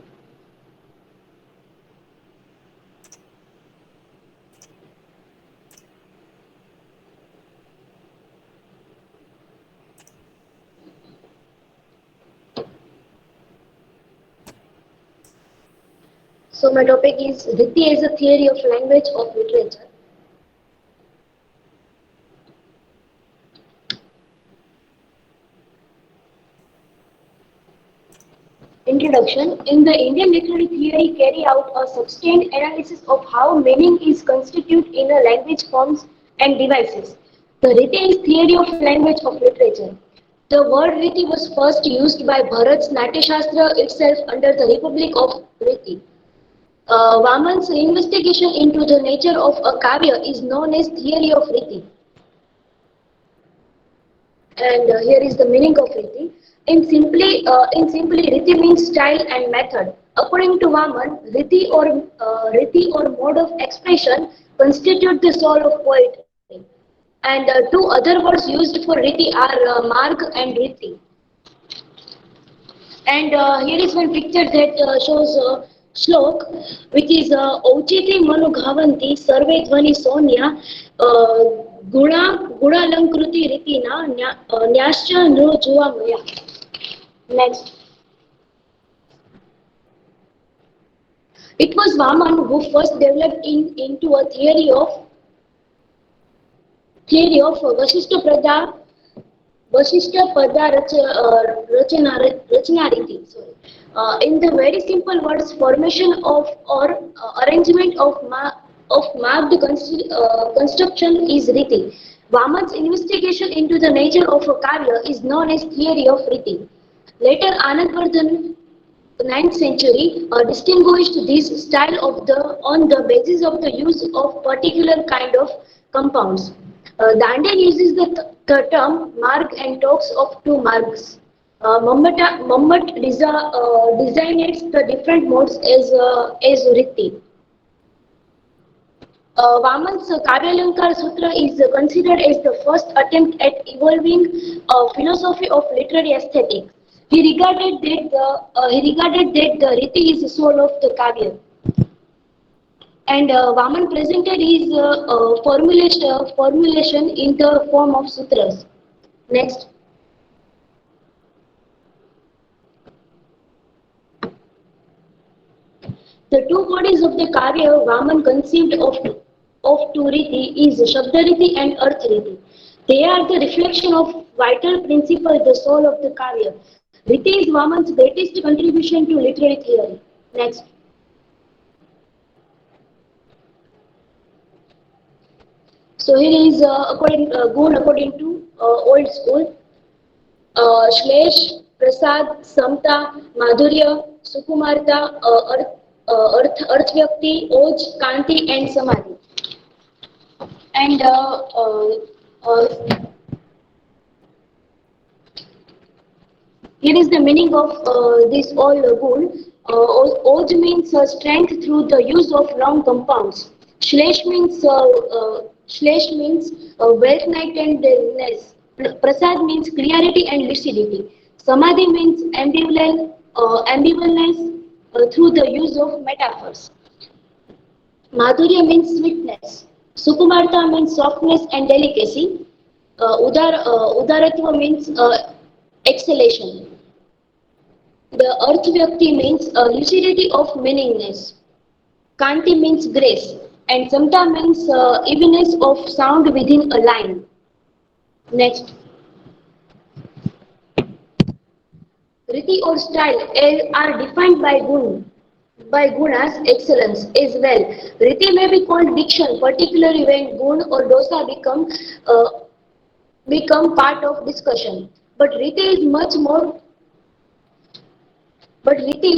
So my topic is Riddhi as a theory of language of literature. Introduction. In the Indian literary theory carry out a sustained analysis of how meaning is constituted in a language forms and devices. The Riti is theory of language of literature. The word Riti was first used by Bharat's Natyashastra itself under the Republic of Riti. Vaman's investigation into the nature of a kavya is known as theory of Riti. And here is the meaning of Riti. In simply, Riti means style and method. According to Vaman, Riti or mode of expression constitute the soul of poetry. And two other words used for Riti are Marg and Riti. And here is one picture that shows shlok, which is Auchiti Manu Ghavanti Sarve Dhvani Sonya Gunalankriti Ritina Nyascha No Jua Maya. Next. It was Vaman who first developed into a theory of Vasishta Pada Rachanariti. In the very simple words, formation of or arrangement of marked construction is Riti. Vaman's investigation into the nature of a kavya is known as theory of Riti. Later, Anandvardhan, 9th century, distinguished this style on the basis of the use of particular kind of compounds. Dande uses the term marg and talks of two margs. Mammat designates the different modes as Riti. Vaman's Kavyalankar Sutra is considered as the first attempt at evolving a philosophy of literary aesthetics. He regarded that the Riti is the soul of the Kavya. And Vaman presented his formulation in the form of sutras. Next. The two bodies of the Kavya Vaman conceived of two Riti is Shabdariti and Arthariti. They are the reflection of vital principle, the soul of the Kavya. Riti is Vaman's greatest contribution to literary theory. Next. So here is Gun according to old school. Shlesh, Prasad, Samta, Madhurya, Sukumarta, Arthvyakti, Oj, Kanti and Samadhi. And here is the meaning of this all gun. Oj means strength through the use of long compounds. Shlesh means wealth, night-and-dayness. Prasad means clarity and lucidity. Samadhi means ambivalence through the use of metaphors. Madhurya means sweetness. Sukumarta means softness and delicacy. Udaratva means exhalation. The Arthvyakti means lucidity of meaningness. Kanti means grace. And Samta means evenness of sound within a line. Next. Riti or style are defined by gunas, excellence as well. Riti may be called diction, particularly when gun or dosa become part of discussion. But Riti is much more. But Riti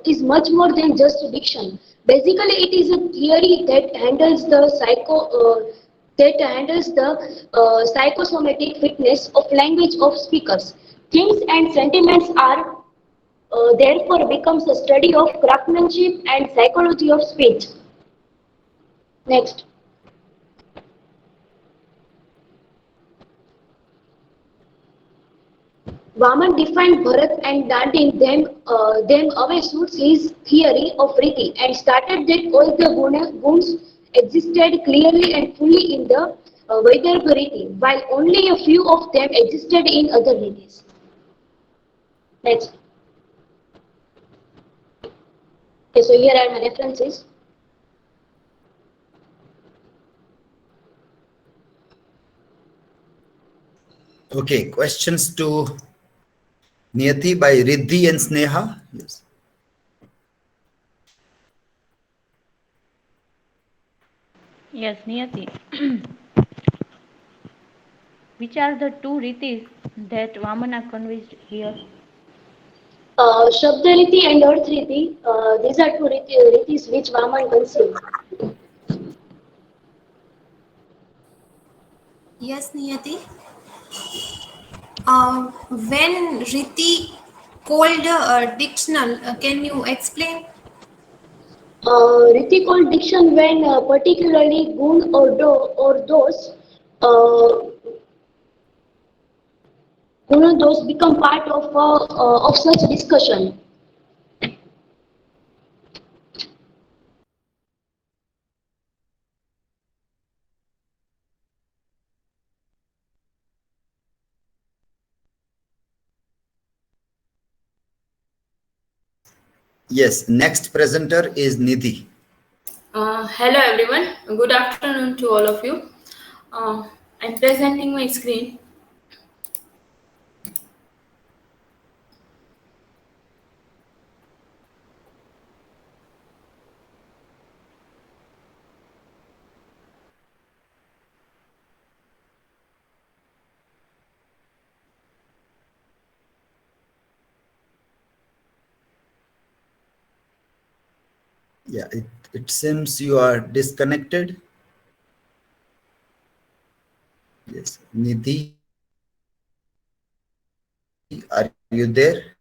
is much more than just diction. Basically, it is a theory that handles the psychosomatic fitness of language of speakers. Themes and sentiments are therefore becomes a study of craftsmanship and psychology of speech. Next. Vaman defined Bharat and Dandin them away suits his theory of Riti and started that all the guns existed clearly and fully in the Vaidarbha Riti, while only a few of them existed in other Ritis. Next. Okay, so here are my references. Okay, questions to Niyati by Riddhi and Sneha. Yes. Yes, Niyati. Which are the two ritis that Vamana conveyed here? Shabda Riti and Arth Riti, these are two ritis which Vaman conceived. Yes, Niyati. When Riti called dictional, can you explain? Riti called diction when particularly gun or do or those uh, gun or those become part of such discussion. Yes, next presenter is Nidhi. Hello everyone, good afternoon to all of you. I'm presenting my screen. Yeah, it seems you are disconnected. Yes, Nidhi, are you there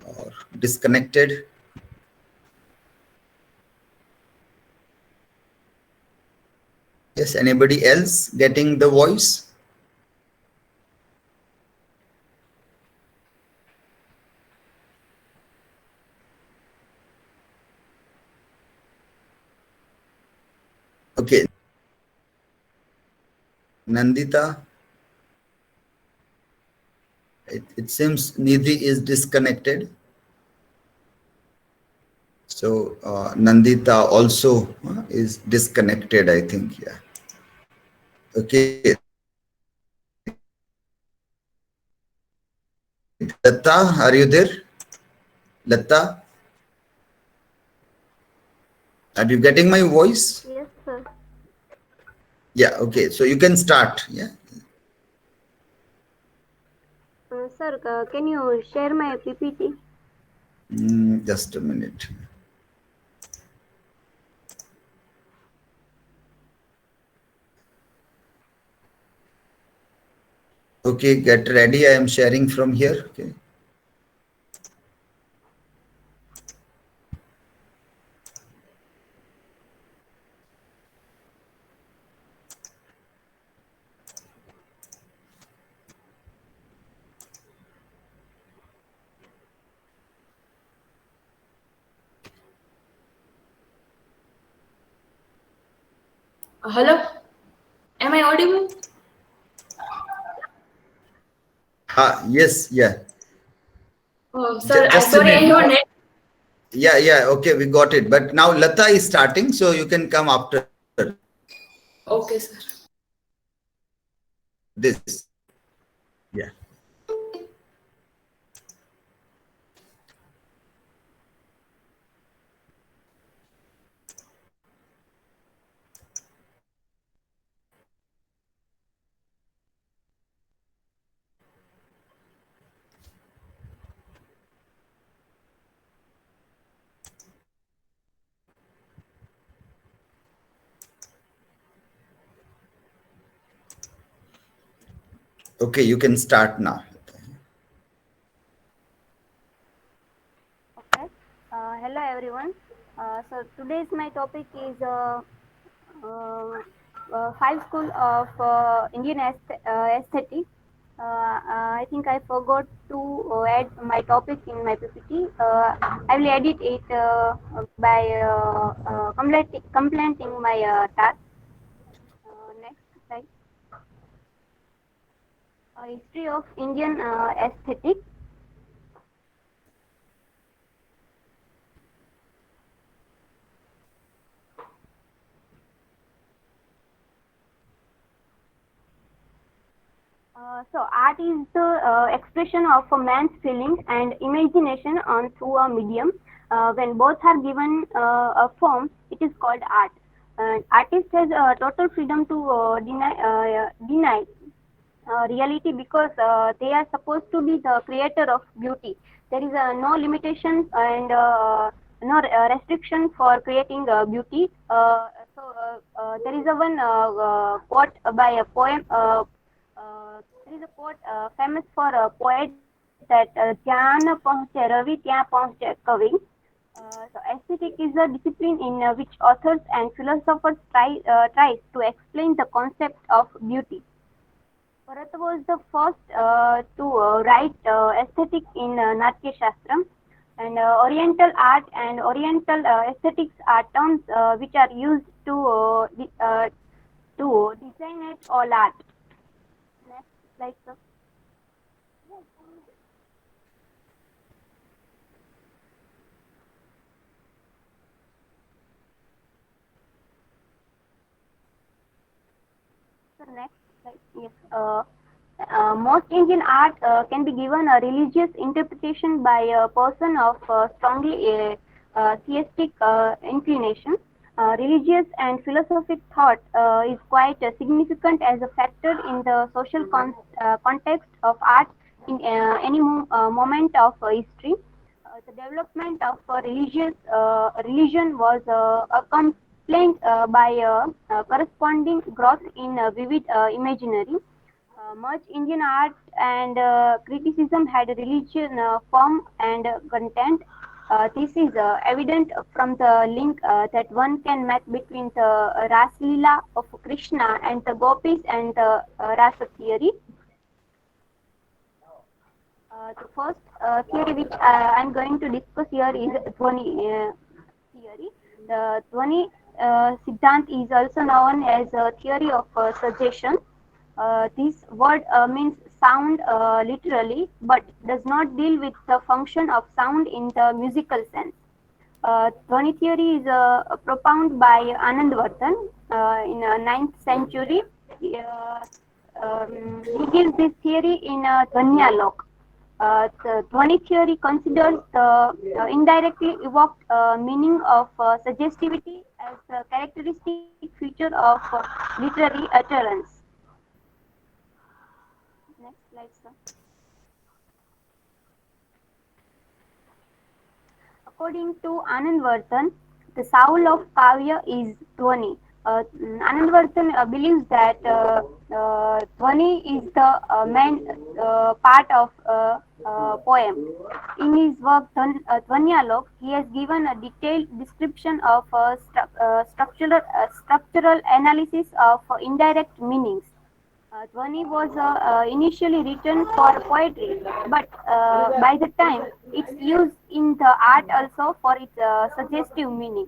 or disconnected? Yes, anybody else getting the voice? Okay, Nandita, it seems Nidhi is disconnected. So Nandita also is disconnected, I think. Yeah. Okay. Lata, are you there? Lata, are you getting my voice? Yes, sir. Yeah. Okay. So you can start. Yeah. Sir, can you share my PPT? Just a minute. Okay, get ready. I am sharing from here. Okay. Hello, am I audible? Yes. Yeah. Sir, I Just a sorry I minute. have net. Yeah. Yeah. Okay. We got it. But now Lata is starting. So you can come after Okay, sir. this. Yeah. Okay. You can start now. Okay. Hello everyone. So today's my topic is five school of Indian aesthetic. I think I forgot to add my topic in my PPT. I will edit it by completing my task. Next slide. History of Indian aesthetic. So art is the expression of a man's feelings and imagination on through a medium. When both are given a form, it is called art. Artist has total freedom to deny. reality because they are supposed to be the creator of beauty. There is no limitations and no restriction for creating beauty. There is a one quote by a poem. There is a quote famous for a poet that "Jaan pahunche Ravi, tyan pahunche Kavi." So aesthetic is a discipline in which authors and philosophers tries to explain the concept of beauty. Bharata was the first to write aesthetic in Natya Shastram, and Oriental art and Oriental aesthetics are terms which are used to designate all art. Next slide, sir. So next slide. Yes. Most Indian art can be given a religious interpretation by a person of strongly theistic inclination. Religious and philosophic thought is quite significant as a factor in the social context of art in any moment of history. The development of religious religion was accompanied by corresponding growth in vivid imaginary. Much Indian art and criticism had religion form and content. This is evident from the link that one can make between the Ras Leela of Krishna and the gopis and the Rasa theory. The first theory which I'm going to discuss here is Dhwani theory. The Dhwani Siddhant is also known as a theory of suggestion. This word means sound literally, but does not deal with the function of sound in the musical sense. Dhwani theory is propounded by Anandvardhan in 9th century. He gives this theory in Dhvanyalok. The Dhwani theory considers the indirectly evoked meaning of suggestivity as a characteristic feature of literary utterance. Next slide, sir. According to Anandvardhan, the soul of Kavya is Dhwani. Anandvardhan believes that Dhwani is the main part of poem. In his work Dhvanyalok, he has given a detailed description of structural analysis of indirect meanings. Dhwani was initially written for poetry, but by the time it's used in the art also for its suggestive meaning.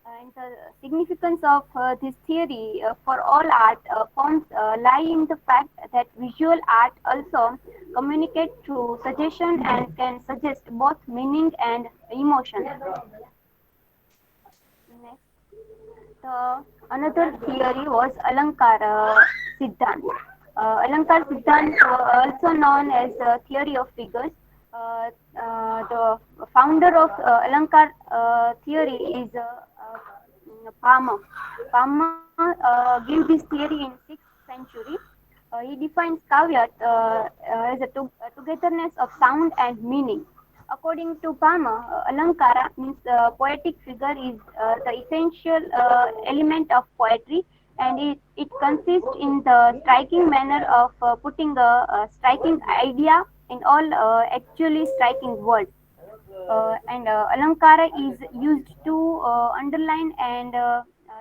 And the significance of this theory for all art forms lie in the fact that visual art also communicates through suggestion and can suggest both meaning and emotion. Next. Another theory was Alankara Siddhant. Alankar Siddhant, also known as theory of figures. The founder of Alankar theory is Bhama. Bhama gave this theory in 6th century. He defines kavya as a togetherness of sound and meaning. According to Bhama, Alankara means poetic figure is the essential element of poetry, and it consists in the striking manner of putting a striking idea in all actually striking words. And Alankara is used to underline and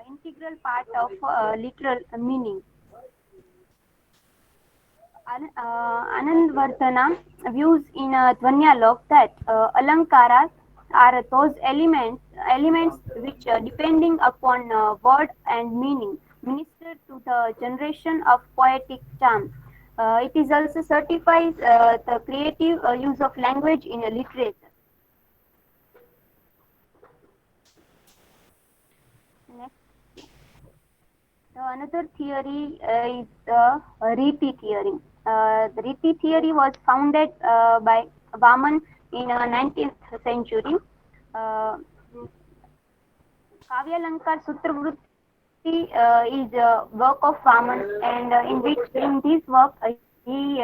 integral part of literal meaning. Anandvardhana views in Dhvanyalok that Alankaras are those elements which, depending upon word and meaning, minister to the generation of poetic charm. It is also certifies the creative use of language in literature. Next. Another theory is the Riti theory. The Riti theory was founded by Vaman in 19th century. Kavyalankar Sutravrutti is a work of Vaman, and in this work he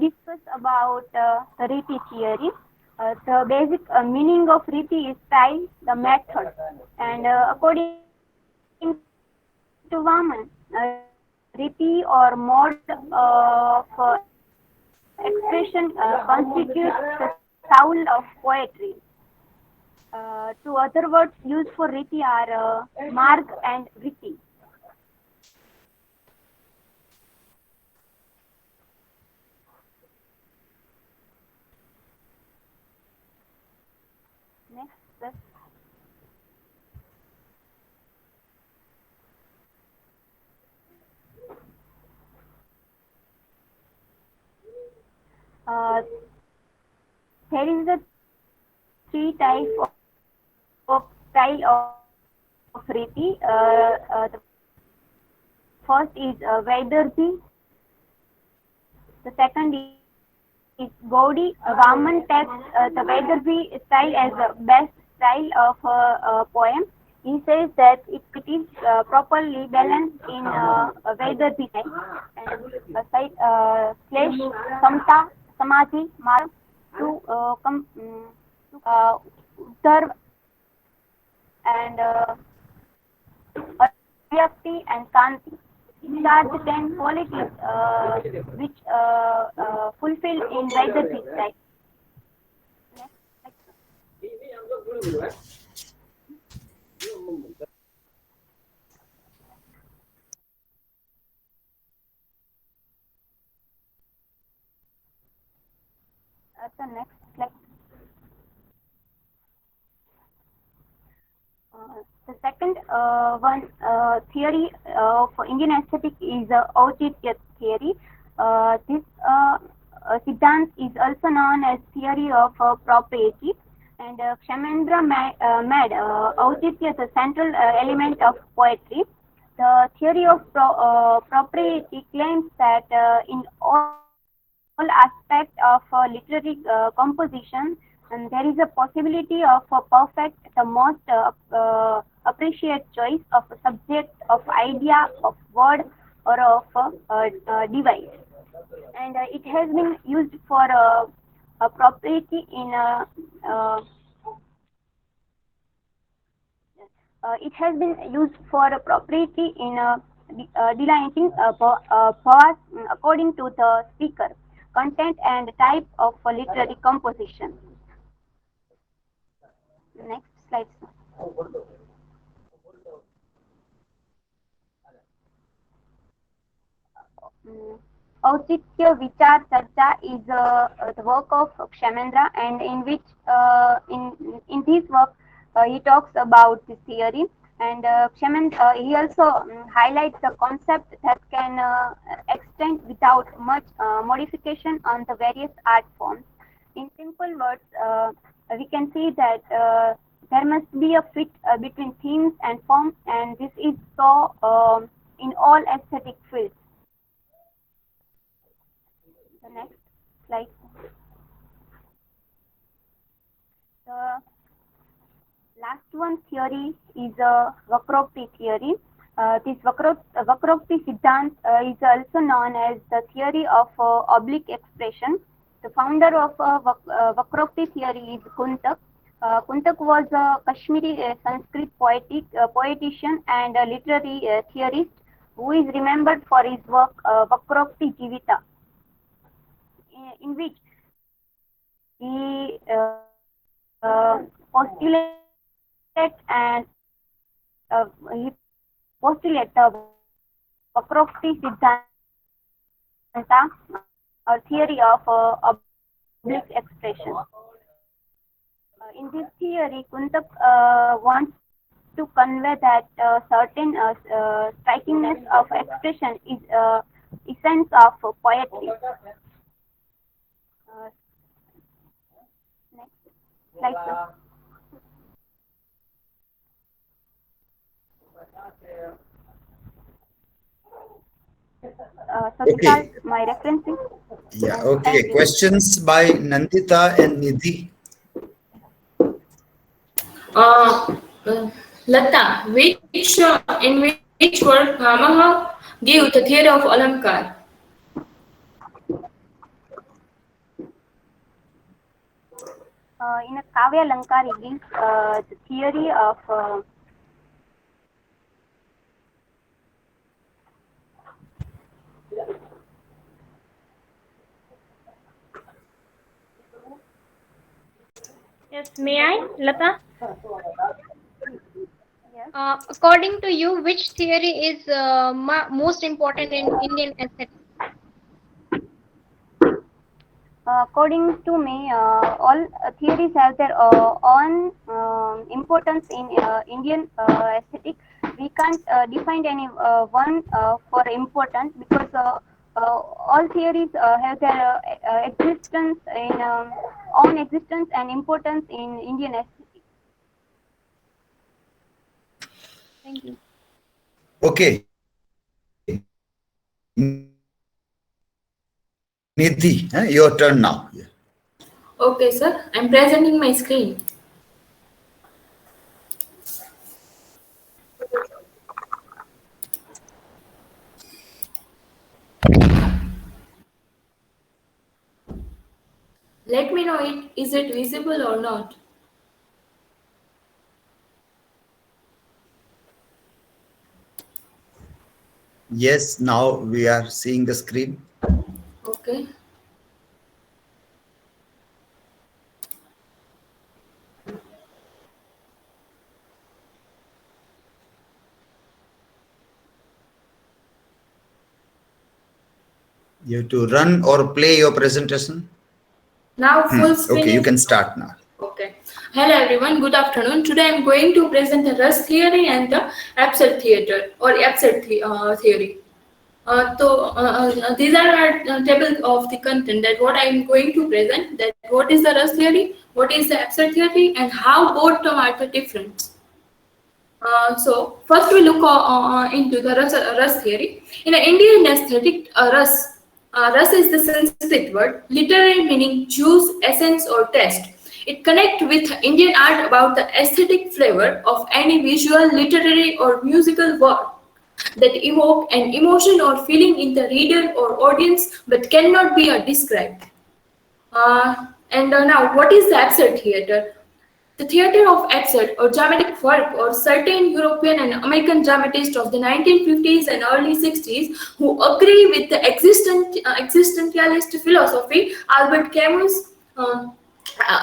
discussed about the Riti theory. The basic meaning of Riti is style, the method, and according to Vaman, Riti or mode of expression constitutes the soul of poetry. Two other words used for Riti are marg and Riti. Next, sir. There is a three types of style of Riti. The first is Vaidarthi. The second is Gaudi. Vaman takes the Vaidarthi style as the best style of a poem. He says that it is properly balanced in Vaidarthi style. And slash, Samta, Samadhi, Marg, to Uttar and Avyakti and Kanti. These are the 10 qualities which fulfill in Vaidarthi style. The next slide. The second theory of Indian aesthetic is Auchitya theory. This Siddhant is also known as theory of propriety, and Kshamendra made Auchitya the central element of poetry. The theory of propriety claims that in all aspects of literary composition, and there is a possibility of a perfect, the most appreciated choice of a subject, of idea, of word, or of device. And it has been used for propriety in delineating powers according to the speaker, content, and type of literary composition. Next slide. Auchitya Vichar Charcha is the work of Kshamendra, and in which in this work he talks about this theory, and Kshamendra he also highlights the concept that can extend without much modification on the various art forms. In simple words, we can see that there must be a fit between themes and forms, and this is so in all aesthetic fields. The next slide. The last one theory is Vakrokti theory. This Vakrokti Siddhant is also known as the theory of oblique expression. The founder of Vakrokti theory is Kuntak. Kuntak was a Kashmiri Sanskrit poetician and a literary theorist who is remembered for his work Vakrokti Jivita, in which he postulates the Vakrokti Siddhanta, or theory of oblique expression. In this theory, Kuntak wants to convey that certain strikingness of expression is essence of poetry. Next slide. So Okay. start my referencing. Yeah, Thank okay. you. Questions by Nandita and Nidhi. Lata, in which work Bhamaha gave the theory of Alamkar? in a Kavya Lankari gives the theory of Yes, may I, Lata? According to you, which theory is most important in Indian aesthetics? according to me, all theories have their own importance in Indian aesthetic. We can't define any one for important because all theories have their existence in own existence and importance in Indian aesthetic. Thank you. Okay. Nidhi, your turn now. Okay, sir. I'm presenting my screen. Let me know is it visible or not. Yes, now we are seeing the screen. Okay. You have to run or play your presentation. Now full screen. Okay, you can start now. Okay. Hello everyone, good afternoon. Today I am going to present the Russ theory and the absurd theater or absurd theory. These are our table of the content that what I am going to present, that what is the Russ theory, what is the absurd theory, and how both terms are the different. So first we look into the Russ theory. In Indian aesthetic, Russ is the Sanskrit word, literally meaning juice, essence, or taste. It connects with Indian art about the aesthetic flavor of any visual, literary, or musical work that evoke an emotion or feeling in the reader or audience but cannot be described. Now, what is the absurd theater? The theater of absurd or dramatic work or certain European and American dramatists of the 1950s and early 60s who agree with the existentialist philosophy, Albert Camus'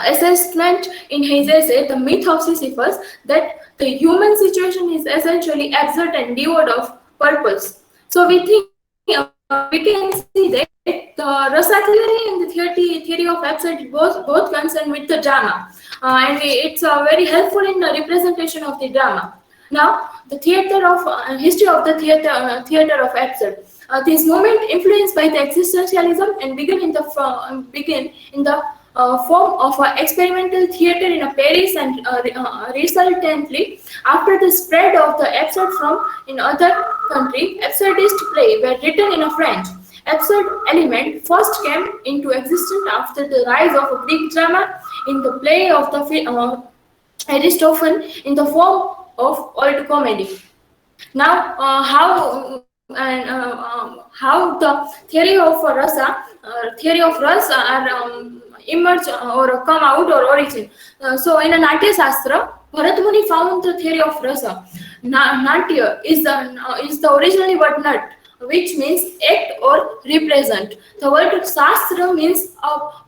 assessment in his essay, The Myth of Sisyphus, that the human situation is essentially absurd and devoid of purpose. So we think we can see that the Rasa theory and the theory of absurd both concerned with the drama, and it's very helpful in the representation of the drama. Now, the theater of history of the theater of absurd. This movement influenced by the existentialism and begin in the form of experimental theater in Paris and resultantly after the spread of the absurd from in other country, absurdist play were written in French. Absurd element first came into existence after the rise of Greek drama in the play of the Aristophanes in the form of old comedy. Now, how the theory of Rasa are emerge or come out or origin. So in a Natya Shastra, Bharat Muni found the theory of Rasa. Natya is the originally word nat, which means act or represent. The word Shastra means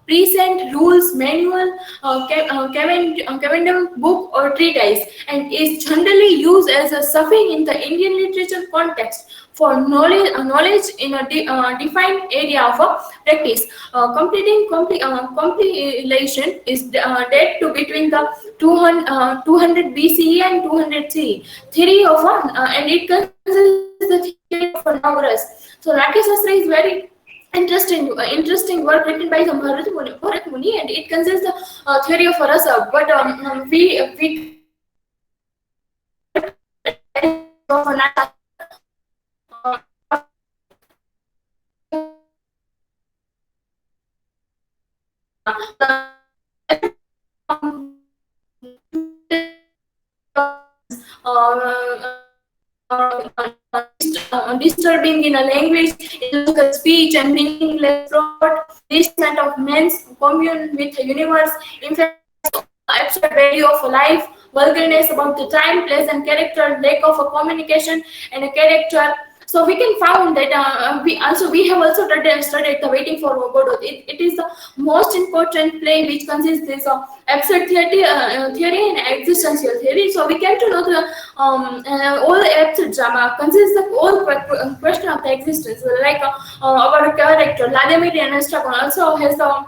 present, rules, manual, Cavendam book or treatise, and is generally used as a suffix in the Indian literature context for knowledge in a defined area of practice. Compilation is dated to between the 200 BCE and 200 CE. Theory of and it consists the theory of Navras. So Natya Shastra is very interesting work written by the Bharat Muni, and it consists the theory of Rasa. But we disturbing in a language, illogical speech, and meaningless thought. This kind of men's commune with the universe, in fact, absurd value of life, vulgarness about the time, place, and character, lack of a communication and a character. So we can found that we have also studied the Waiting for Godot. It is the most important play which consists of absurd theory and existential theory. So we came to know the all absurd drama consists of all question of the existence. Like our character Vladimir and Estragon also has the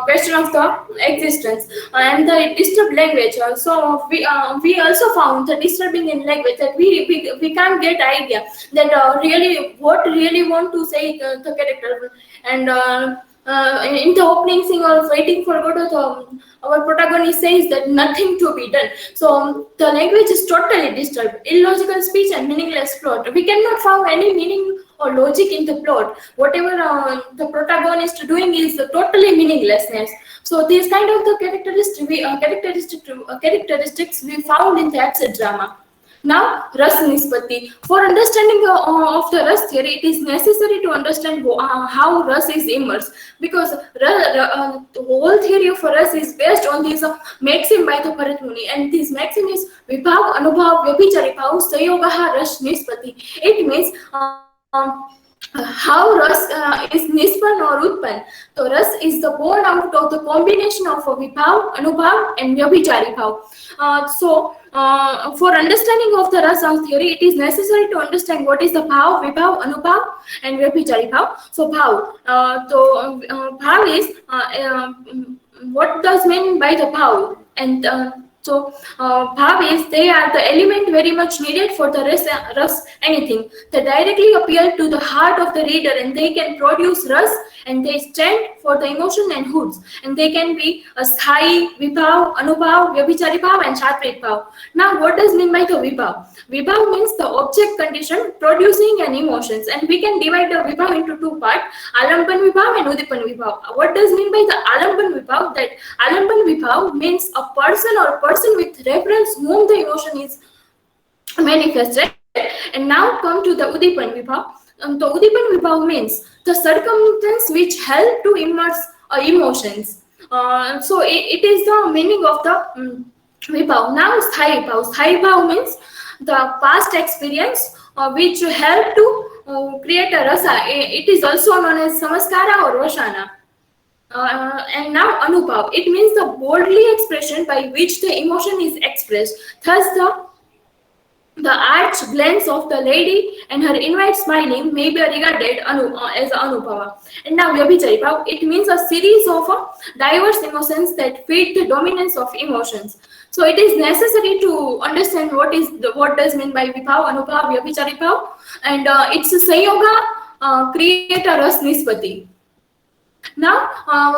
question of the existence and the disturbed language. So we also found the disturbing in language that we can't get idea that really what really want to say the character. And in the opening scene of Waiting for Godot, our protagonist says that nothing to be done. So the language is totally disturbed, illogical speech and meaningless plot. We cannot find any meaning or logic in the plot. Whatever the protagonist doing is totally meaninglessness. So these kind of the characteristics we found in the absurd drama. Now, Ras Nispati. For understanding of the Ras theory, it is necessary to understand how Ras is immersed, because the whole theory of Ras is based on this maxim by the Bharat Muni, and this maxim is Vibhav, Anubhav, Vyabhichari Bhav, Sayogaha, Ras Nispati. It means how Ras is Nispan or Utpan. So Ras is the born out of the combination of Vibhav, Anubhav and Vyabhichari Bhav. For understanding of the Ras theory, it is necessary to understand what is the Bhav, Vibhav, Anubhav and Vyabhichari Bhav. So Bhav, Bhav is what does mean by the Bhav, and Bhav is they are the element very much needed for the Ras anything. They directly appeal to the heart of the reader, and they can produce Ras, and they stand for the emotion and hoods, and they can be a Sthai, Vibhav, Anubhav, Vyabhichari Bhav and Shatrit Bhav. Now what does mean by the Vibhav? Vibhav means the object condition producing an emotions, and we can divide the Vibhav into two parts, Alamban Vibhav and Udipan Vibhav. What does mean by the Alamban Vibhav? That Alamban Vibhav means a person or person with reference whom the emotion is manifested. And now come to the Udipan Vibhav. The Udipan Vibhav means the circumstance which help to immerse emotions. So it is the meaning of the Vibhav. Now Sthai Bhav. Sthai Bhav means the past experience which help to create a rasa. It is also known as Samaskara or Roshana. And now Anubhav. It means the boldly expression by which the emotion is expressed. Thus the arch glance of the lady and her inward smiling may be regarded as Anubhava. And now Vyabhichari Bhav, it means a series of diverse emotions that feed the dominance of emotions. So it is necessary to understand what does mean by Vibhav, Anubhav, Vyabhichari Bhav, and it's a Sayoga create a Ras Nispati. Now,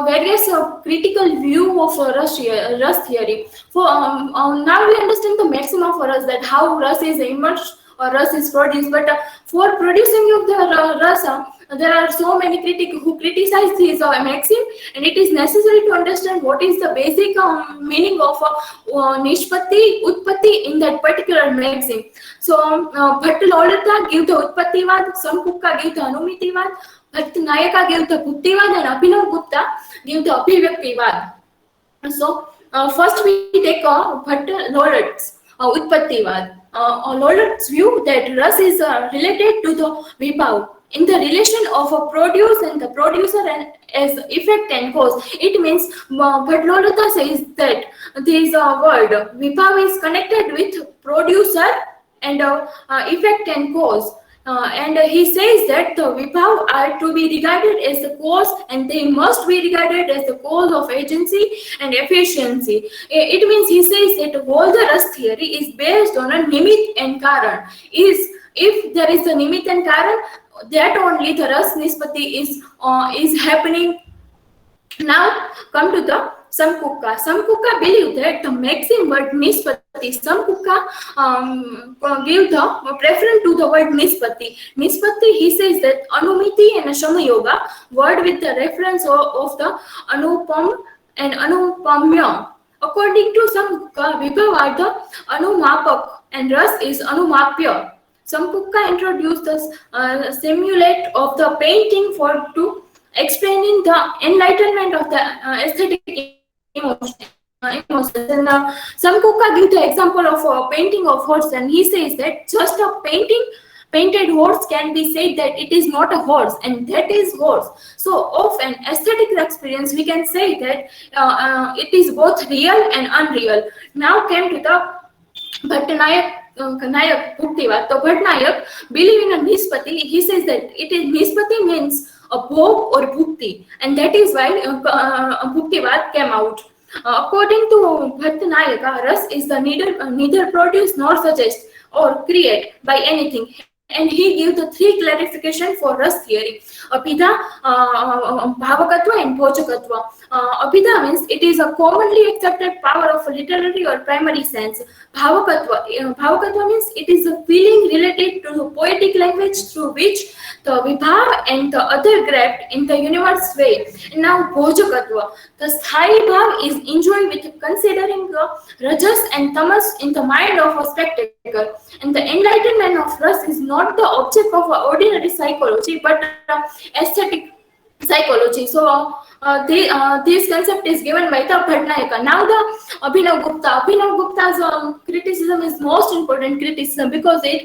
various critical view of Ras theory. For now, we understand the maximum of Ras, that how Ras is immersed or Ras is produced. But for producing of the Ras, there are so many critics who criticize this maxim, and it is necessary to understand what is the basic meaning of Nishpati, Utpatti in that particular maxim. So, Bhatt Lolita give the Utpattivad, Samkukka give the Anumitivad, Bhatt Nayaka give the Bhuttivad, and Abhinav Gupta give the Abhivyaktivad. So, first we take Bhatt Lolit's Utpattivad. Lolit's view that Ras is related to the Vibhav in the relation of a produce and the producer and as effect and cause. It means Bhatt Lolita says that this word Vibhav is connected with producer and effect and cause. And he says that the Vibhav are to be regarded as the cause, and they must be regarded as the cause of agency and efficiency. It means he says that all the Ras theory is based on a Nimit and Karan. If there is a Nimit and Karan, that only the Ras Nispati is happening. Now come to the Samkukka. Samkukka believe that the maxim word Nispati, Samkukka give the preference to the word Nispati. Nispati, he says that Anumiti and Shamayoga, word with the reference of the Anupam and Anupamya. According to Samkukka, Vibhav are the Anumapak and Ras is Anumapya. Samkukka introduced the simulate of the painting to explaining the enlightenment of the aesthetic emotion. emotions. And Samkuka gives the example of a painting of horse, and he says that just a painted horse can be said that it is not a horse, and that is horse. So of an aesthetic experience, we can say that it is both real and unreal. Now came to the Bhattanayak Nayak Bhuktivad. So Bhattanayak believe in a Nispati. He says that it is Nispati means a bhog or bhukti, and that is why Bhuktivad came out. According to Bhattanayaka, ras is the neither produce nor suggest or create by anything. And he gives the three clarification for ras theory: Abhida, Bhavakatva, and Bhojakatva. Abhida means it is a commonly accepted power of a literary or primary sense. Bhavakatva means it is a feeling related to the poetic language through which the vibhav and the other grabbed in the universe way. And now Bhojakatva, the sthai bhav is enjoyed with considering the rajas and tamas in the mind of a spectator. And the enlightenment of ras is not the object of ordinary psychology but aesthetic psychology. So this concept is given by the Bhattanayaka. Now the Abhinav Gupta. Abhinav Gupta's criticism is most important criticism because he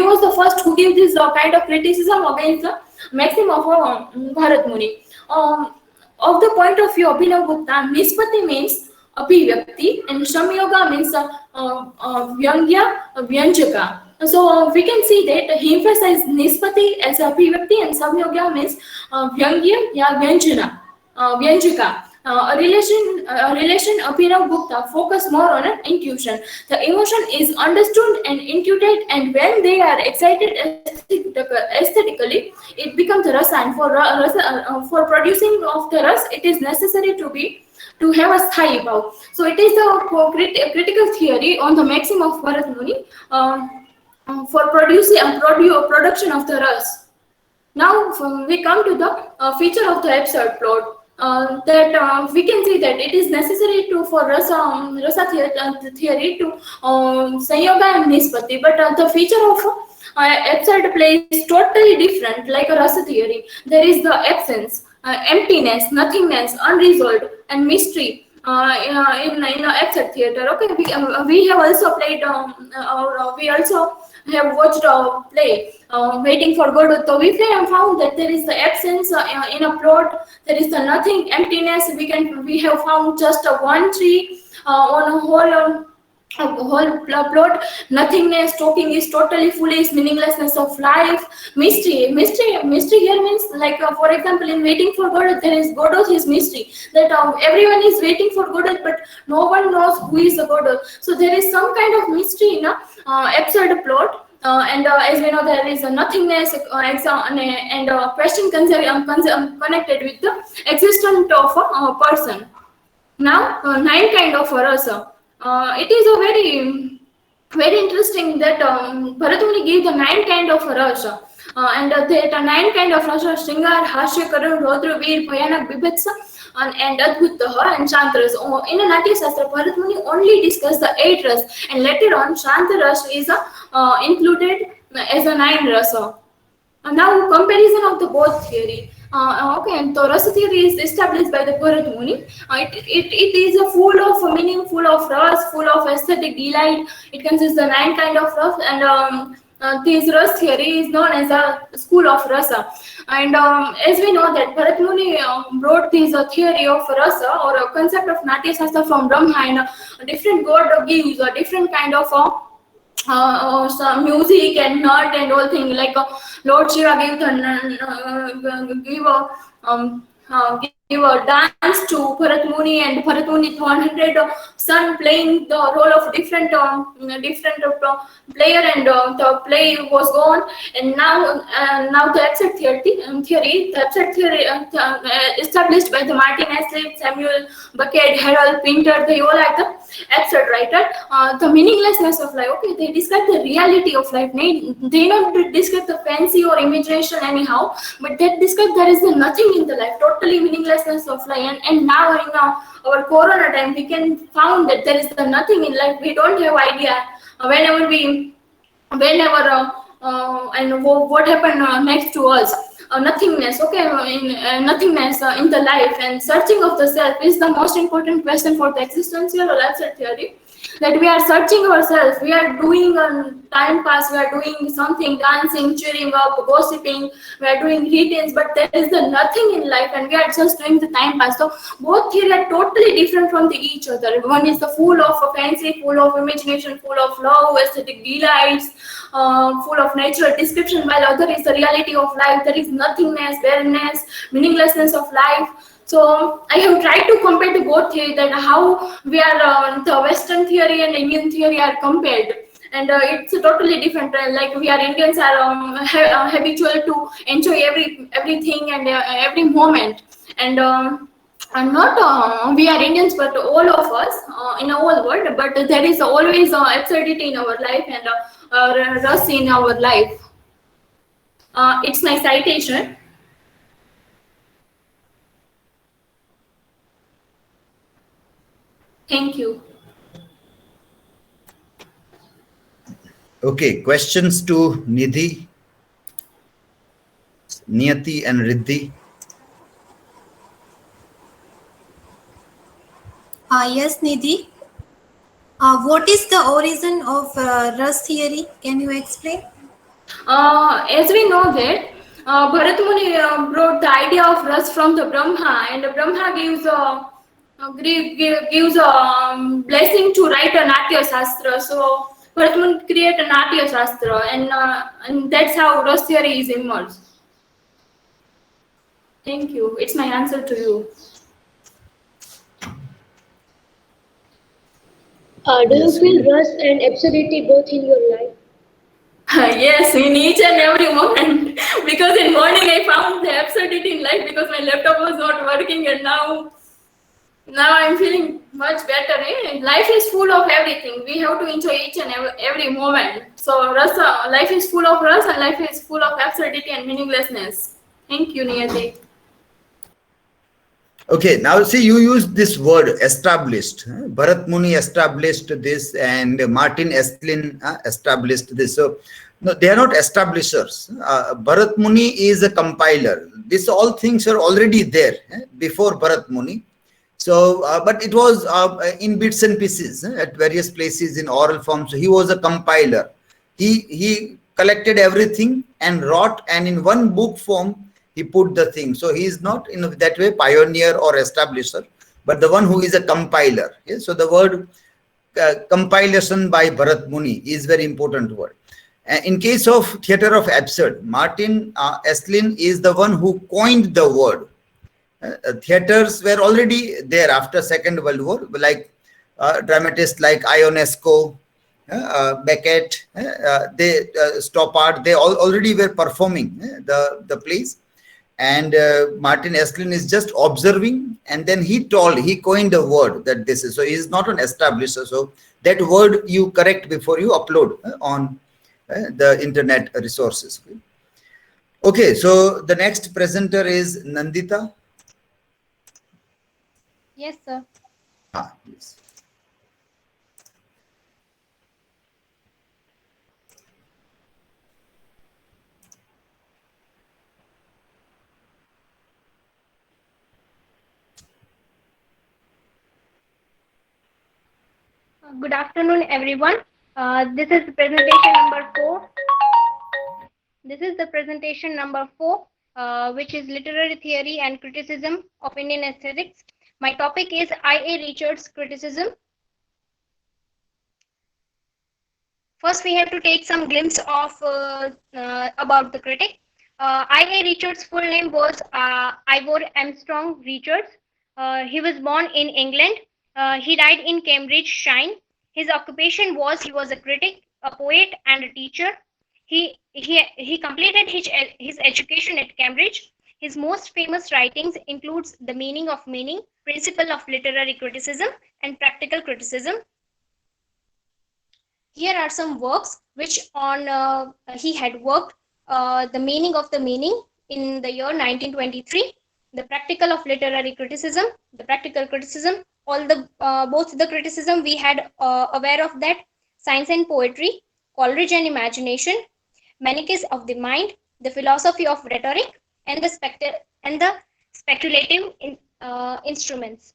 was the first who gave this kind of criticism against the maxim of Bharat Muni. Of the point of view of Abhinav Gupta, Nispati means Abhivyakti and Shamyoga means Vyangya, Vyanjaka. So we can see that he emphasized Nispati as Abhivyakti and Samyogya means Vyangya, Vyanjana, Vyanjaka. A relation Abhinav Gupta focus more on an intuition. The emotion is understood and intuited, and when they are excited aesthetically, it becomes rasa. And for producing of the ras, it is necessary to have a sthai bhav. So it is the critical theory on the maxim of Bharat Muni for producing production of the ras. Now we come to the feature of the absurd plot. That we can see that it is necessary for rasa theory to Sanyoga and Nispati, but the feature of absurd play is totally different. Like a rasa theory, there is the absence, emptiness, nothingness, unresolved, and mystery in absurd theater. Okay, we have also played, or we also have watched a play, Waiting for Godot. So we have found that there is the absence in a plot. There is the nothing, emptiness. We have found just one tree on a whole plot. Nothingness, talking is totally foolish, meaninglessness of life. Mystery here means, like for example, in Waiting for Godot, there is Godot is mystery, that everyone is waiting for Godot, but no one knows who is the Godot. So there is some kind of mystery in a absurd plot. And as we know, there is a nothingness and a question connected with the existence of a person. Now, 9 kind of rasa. It is a very interesting that Bharat Muni gave the 9 kind of rasa. And that 9 kind of rasa: Shringar, Hashya, Karun, Rodra, Veer, Bhayanak, Bibhitsa, and Adbhuta and Shantaras. In a Natya Shastra, Bharat Muni only discussed the 8 ras, and later on Shanta ras is included as a 9 rasa. Now comparison of the both theory. Okay, and the rasa theory is established by the Bharat Muni. It is a full of meaning, full of ras, full of aesthetic delight. It consists of 9 kind of ras, and this ras theory is known as a school of rasa. And as we know that Bharat Muni brought this theory of rasa or a concept of Natya Shastra from Brahma, and a different god gives a different kind of some music and nut and all thing. Like Lord Shiva give a dance to Bharat Muni, and Bharat Muni 100 son playing the role of different player, and the play was gone. And now the absurd theory established by the Martin Astley, Samuel Beckett, Harold Pinter. They all are the absurd writer. The meaninglessness of life. Okay, they describe the reality of life. They not describe the fancy or imagination anyhow, but they describe there is nothing in the life, totally meaninglessness of life. And now in our Corona time, we can found that there is nothing in life. We don't have idea whenever and what happened next to us. nothingness, okay, nothingness in the life, and searching of the self is the most important question for the existential or abstract theory. That we are searching ourselves, we are doing a time pass, we are doing something, dancing, cheering up, gossiping, we are doing routines, but there is the nothing in life, and we are just doing the time pass. So both theory are totally different from each other. One is the full of fancy, full of imagination, full of love, aesthetic delights, full of natural description, while other is the reality of life. There is nothingness, barrenness, meaninglessness of life. So I have tried to compare to both theory, that how we are the Western theory and Indian theory are compared, and it's totally different. Like we are Indians are habitual to enjoy everything and every moment, and not we are Indians, but all of us in the whole world. But there is always absurdity in our life and rust in our life. It's my citation. Thank you. Okay, questions to Nidhi, Niyati and Riddhi. Yes, Nidhi. What is the origin of rust theory? Can you explain? As we know that Bharat Muni brought the idea of rust from the Brahma, and Brahma gives a blessing to write a Natya Shastra. So Bharat Muni create a Natya Shastra, and that's how rust theory is emerged. Thank you. It's my answer to you. Do you feel rust and absurdity both in your life? Yes, in each and every moment. Because in morning I found the absurdity in life because my laptop was not working, and now I'm feeling much better. Life is full of everything. We have to enjoy each and every moment. So life is full of rust, and life is full of absurdity and meaninglessness. Thank you, Niyati. Okay, now see, you used this word established. Bharat Muni established this, and Martin Estlin established this. So no, they are not establishers. Bharat Muni is a compiler. These all things are already there before Bharat Muni. So, but it was in bits and pieces at various places in oral form. So he was a compiler. He collected everything and wrote, and in one book form, he put the thing. So he is not in that way pioneer or establisher, but the one who is a compiler. Yeah? So the word compilation by Bharat Muni is very important word. In case of theater of absurd, Martin Estlin is the one who coined the word. Theaters were already there after Second World War, like dramatists like Ionesco, Beckett, Stoppard, they already were performing the plays. And Martin Estlin is just observing, and then he coined a word that this is. So he is not an establisher. So that word you correct before you upload on the internet resources. Okay, so the next presenter is Nandita. Yes, sir. Please. Good afternoon, everyone. This is presentation number 4. This is the presentation number 4, which is literary theory and criticism of Indian aesthetics. My topic is I.A. Richards' criticism. First, we have to take some glimpse of about the critic. I.A. Richards' full name was Ivor Armstrong Richards. He was born in England. He died in Cambridgeshire. His occupation was he was a critic, a poet, and a teacher. He completed his education at Cambridge. His most famous writings includes The Meaning of Meaning, Principle of Literary Criticism, and Practical Criticism. Here are some works which on he had worked. The Meaning of the Meaning in the year 1923, The Practical of Literary Criticism, The Practical Criticism, all the both the criticism we had aware of that, Science and Poetry, Coleridge and Imagination, Manichaeism of the Mind, The Philosophy of Rhetoric, and the speculative instruments.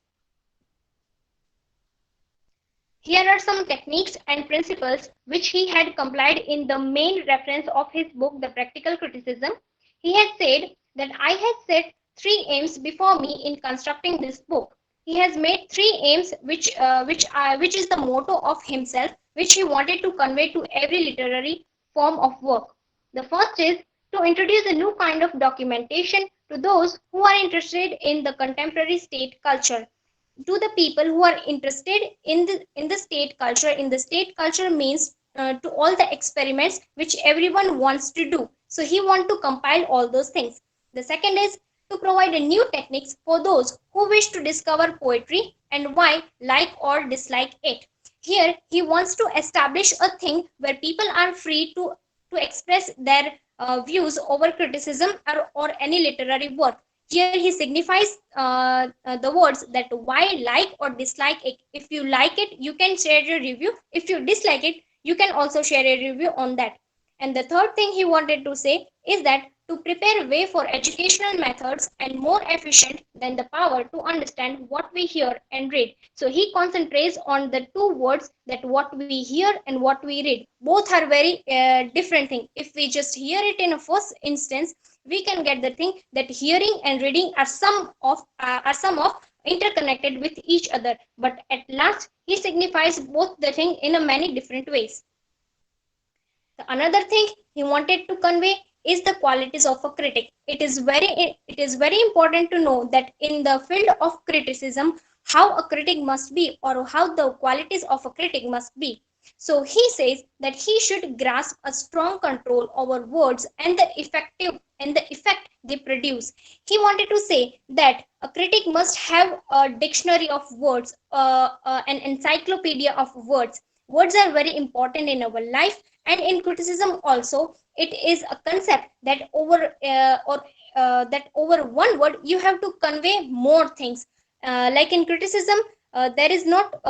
Here are some techniques and principles which he had complied in the main reference of his book, The Practical Criticism. He has said that I had set 3 aims before me in constructing this book. He has made 3 aims which is the motto of himself, which he wanted to convey to every literary form of work. The first is to introduce a new kind of documentation to those who are interested in the contemporary state culture. To the people who are interested in the state culture means to all the experiments which everyone wants to do. So he want to compile all those things. The second is to provide a new techniques for those who wish to discover poetry and why like or dislike it. Here he wants to establish a thing where people are free to express their views over criticism or any literary work. Here he signifies the words that why like or dislike it. If you like it, you can share your review. If you dislike it, you can also share a review on that. And the third thing he wanted to say is that to prepare way for educational methods and more efficient than the power to understand what we hear and read. So he concentrates on the 2 words, that what we hear and what we read. Both are very different things. If we just hear it in a first instance, we can get the thing that hearing and reading are some of interconnected with each other. But at last, he signifies both the thing in a many different ways. The another thing he wanted to convey is the qualities of a critic. It is very important to know that in the field of criticism, how a critic must be or how the qualities of a critic must be. So he says that he should grasp a strong control over words and the effect they produce. He wanted to say that a critic must have a dictionary of words, an encyclopedia of words. Words are very important in our life, and in criticism also, it is a concept that over one word you have to convey more things. Like in criticism, there is not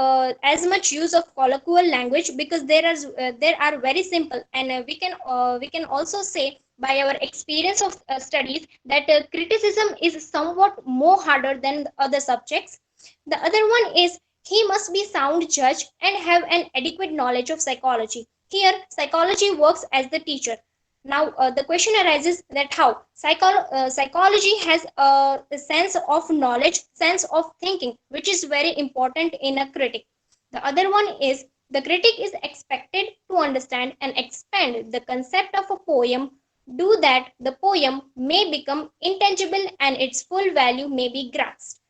as much use of colloquial language because there are very simple, and we can also say by our experience of studies that criticism is somewhat more harder than the other subjects. The other one is he must be sound judge and have an adequate knowledge of psychology. Here, psychology works as the teacher. Now, the question arises that how psychology has a sense of knowledge, sense of thinking, which is very important in a critic. The other one is the critic is expected to understand and expand the concept of a poem, do that the poem may become intangible and its full value may be grasped.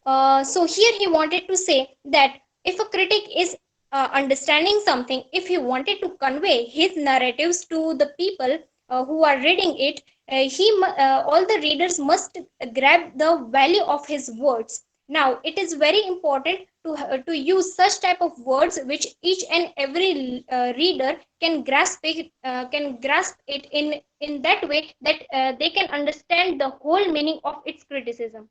So here he wanted to say that if a critic is understanding something, if he wanted to convey his narratives to the people who are reading it, all the readers must grab the value of his words. Now, it is very important to use such type of words which each and every reader can grasp it in that way that they can understand the whole meaning of its criticism.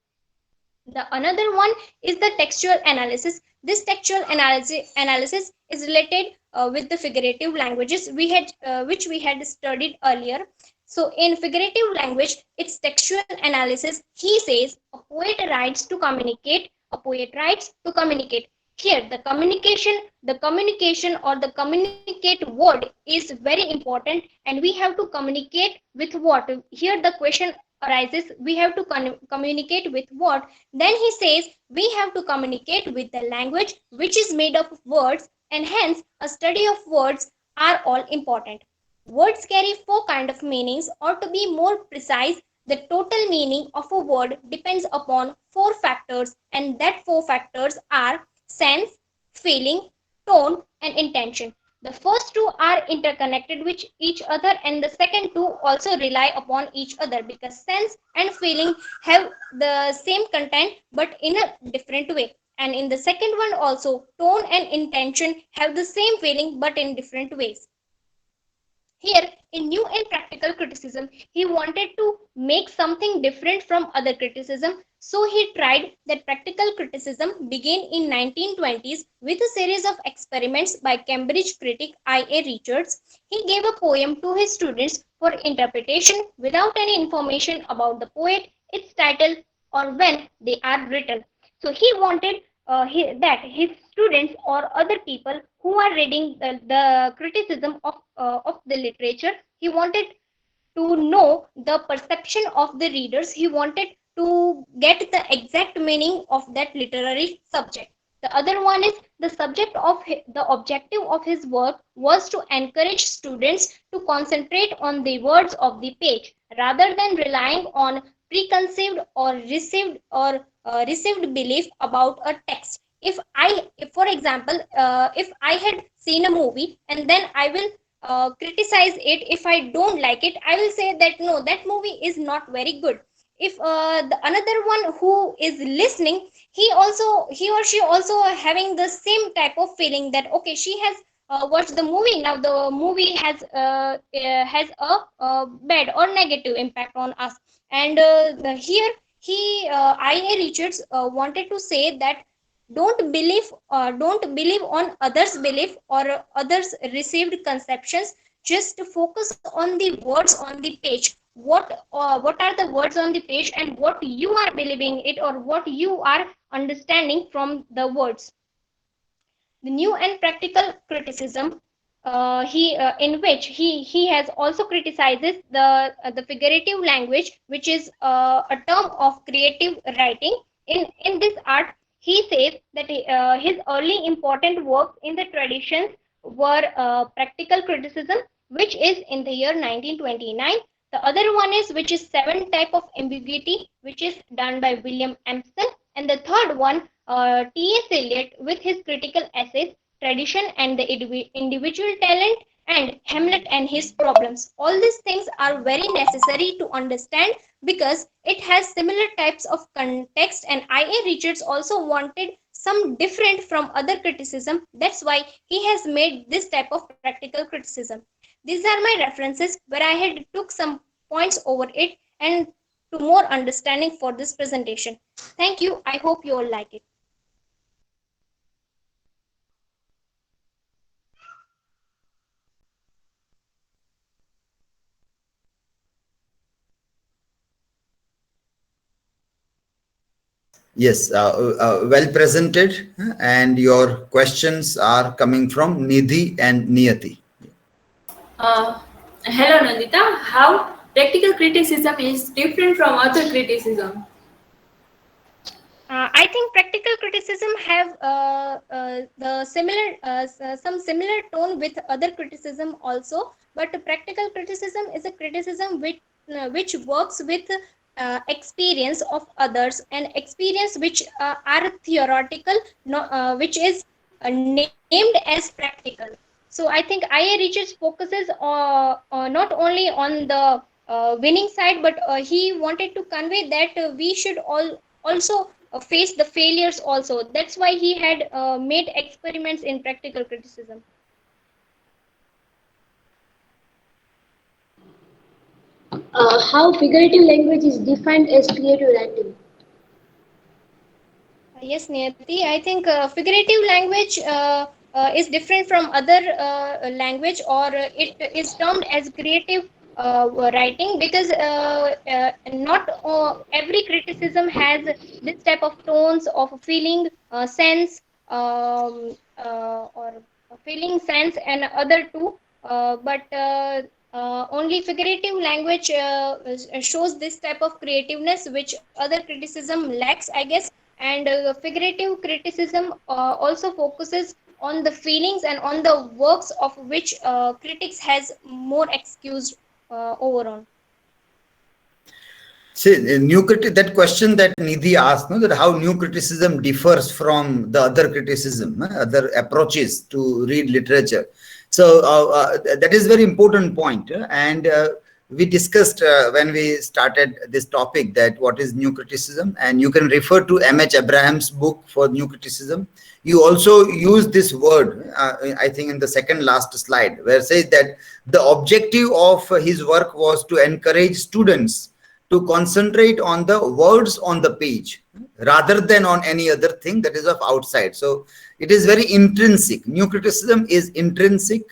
The another one is the textual analysis. This textual analysis is related with the figurative languages which we had studied earlier. So in figurative language, its textual analysis, he says a poet writes to communicate. A poet writes to communicate. Here, the communication or the communicate word is very important, and we have to communicate with what? Here, the question arises, we have to communicate with what? Then he says we have to communicate with the language which is made up of words, and hence a study of words are all important. Words carry 4 kind of meanings, or to be more precise, the total meaning of a word depends upon 4 factors, and that 4 factors are sense, feeling, tone, and intention. The first 2 are interconnected with each other, and the second 2 also rely upon each other because sense and feeling have the same content but in a different way. And in the second one also, tone and intention have the same feeling but in different ways. Here, in New and Practical Criticism, he wanted to make something different from other criticism. So he tried that practical criticism began in 1920s with a series of experiments by Cambridge critic I.A. Richards. He gave a poem to his students for interpretation without any information about the poet, its title, or when they are written. So he wanted that his students or other people who are reading the criticism of the literature, he wanted to know the perception of the readers. He wanted to get the exact meaning of that literary subject. The other one is the subject of the objective of his work was to encourage students to concentrate on the words of the page rather than relying on preconceived or received belief about a text. If for example, if I had seen a movie and then I will criticize it, if I don't like it, I will say that no, that movie is not very good. If the another one who is listening, he or she also having the same type of feeling that okay, she has watched the movie, now the movie has a bad or negative impact on us. And here he I.A. Richards wanted to say that don't believe on others belief or others received conceptions. Just focus on the words on the page. What are the words on the page and what you are believing it or what you are understanding from the words. The new and practical criticism, he in which he has also criticizes the figurative language, which is a term of creative writing. In this art, he says that his early important works in the traditions were practical criticism, which is in the year 1929. The other one is which is seven type of ambiguity, which is done by William Emerson. And the third one, T.S. Eliot with his critical essays, Tradition and the Individual Talent, and Hamlet and his Problems. All these things are very necessary to understand because it has similar types of context, and I.A. Richards also wanted some different from other criticism. That's why he has made this type of practical criticism. These are my references where I had took some points over it and to more understanding for this presentation. Thank you. I hope you all like it. Yes, well presented, and your questions are coming from Nidhi and Niyati. Hello Nandita, how practical criticism is different from other criticism? I think practical criticism have the similar some similar tone with other criticism also, but practical criticism is a criticism which works with experience of others and experience which are theoretical, which is named as practical. So I think I.A. Richards focuses not only on the winning side, but he wanted to convey that we should also face the failures also. That's why he had made experiments in practical criticism. How figurative language is defined as creative writing? Yes, Niyati, I think figurative language is different from other language, or it is termed as creative writing because not every criticism has this type of tones of feeling, sense, or feeling, sense, and other two. But only figurative language shows this type of creativeness which other criticism lacks, I guess. And figurative criticism also focuses on the feelings and on the works of which critics has more excused overall. See, that question that Nidhi asked, no, that how new criticism differs from the other criticism, other approaches to read literature. So that is very important point, and we discussed when we started this topic that what is new criticism, and you can refer to M.H. Abraham's book for new criticism. You also use this word, I think in the second last slide, where it says that the objective of his work was to encourage students to concentrate on the words on the page rather than on any other thing that is of outside. So it is very intrinsic. New criticism is intrinsic.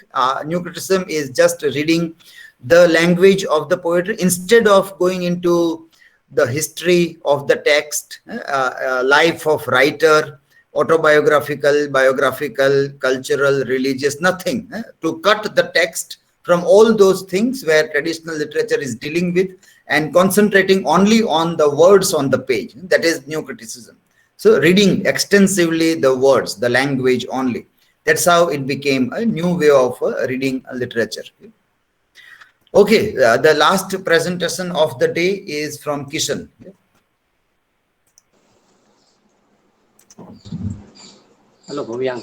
New criticism is just reading the language of the poetry instead of going into the history of the text, life of writer, autobiographical, biographical, cultural, religious, nothing. To cut the text from all those things where traditional literature is dealing with and concentrating only on the words on the page. That is new criticism. So reading extensively the words, the language only. That's how it became a new way of reading literature. Okay, the last presentation of the day is from Kishan. Hello, Bhuvyang.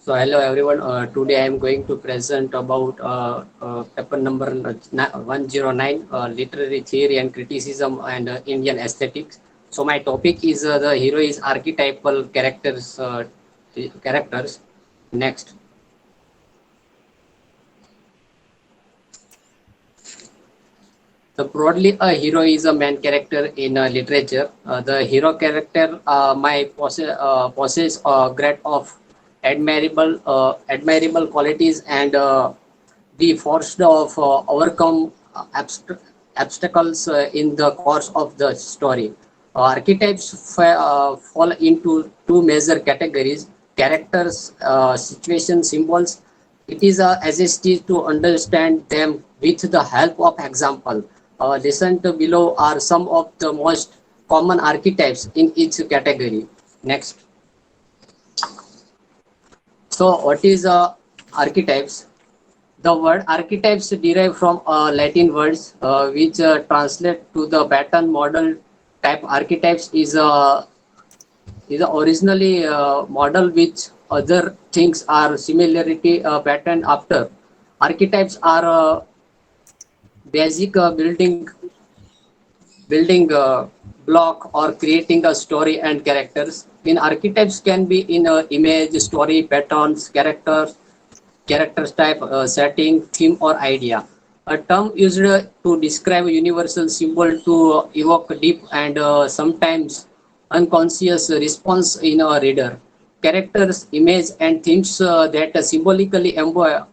So hello everyone. Today I am going to present about paper number 109, literary theory and criticism and Indian aesthetics. So my topic is the hero is archetypal characters. Next. So broadly, a hero is a main character in literature. The hero character might possess a great of admirable qualities and be forced of overcome obstacles in the course of the story. Archetypes fall into two major categories: characters, situation, symbols. It is essential to understand them with the help of example. Listed below are some of the most common archetypes in each category. Next. So what is archetypes? The word archetypes derive from Latin words which translate to the pattern model type. Archetypes is originally model which other things are similarity pattern after. Archetypes are basic building block or creating a story and characters. In archetypes can be in image, story, patterns, characters type, setting, theme or idea. A term used to describe a universal symbol to evoke deep and sometimes unconscious response in a reader. Characters, image and themes that symbolically embody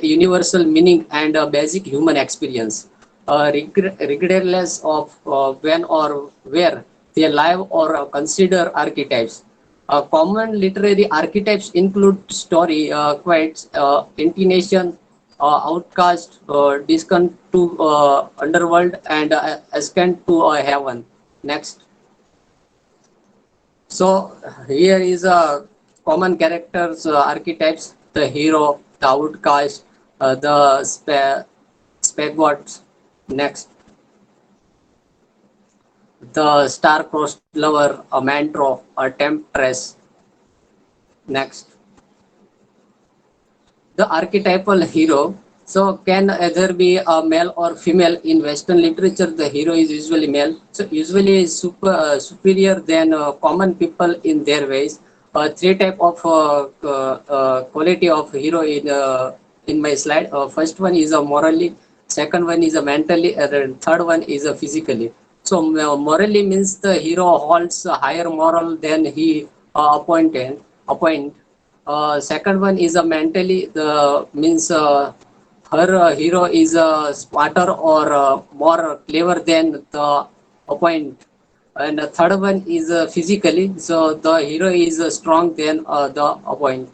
universal meaning and basic human experience, regardless of when or where they live or consider archetypes. Common literary archetypes include story, quotes, intonation, outcast, descent to underworld, and ascent to heaven. Next. So here is a common characters archetypes: the hero, the outcast, the spagots. Next. The star-crossed lover, a mantro, a temptress. Next. The archetypal hero. So can either be a male or female. In Western literature, the hero is usually male. So usually is superior than common people in their ways. Three type of quality of hero in my slide. First one is a morally, second one is a mentally, and third one is a physically. So morally means the hero holds a higher moral than he appoint. Second one is a mentally, the means her hero is smarter or more clever than the appoint. And the third one is physically, so the hero is strong than the appoint.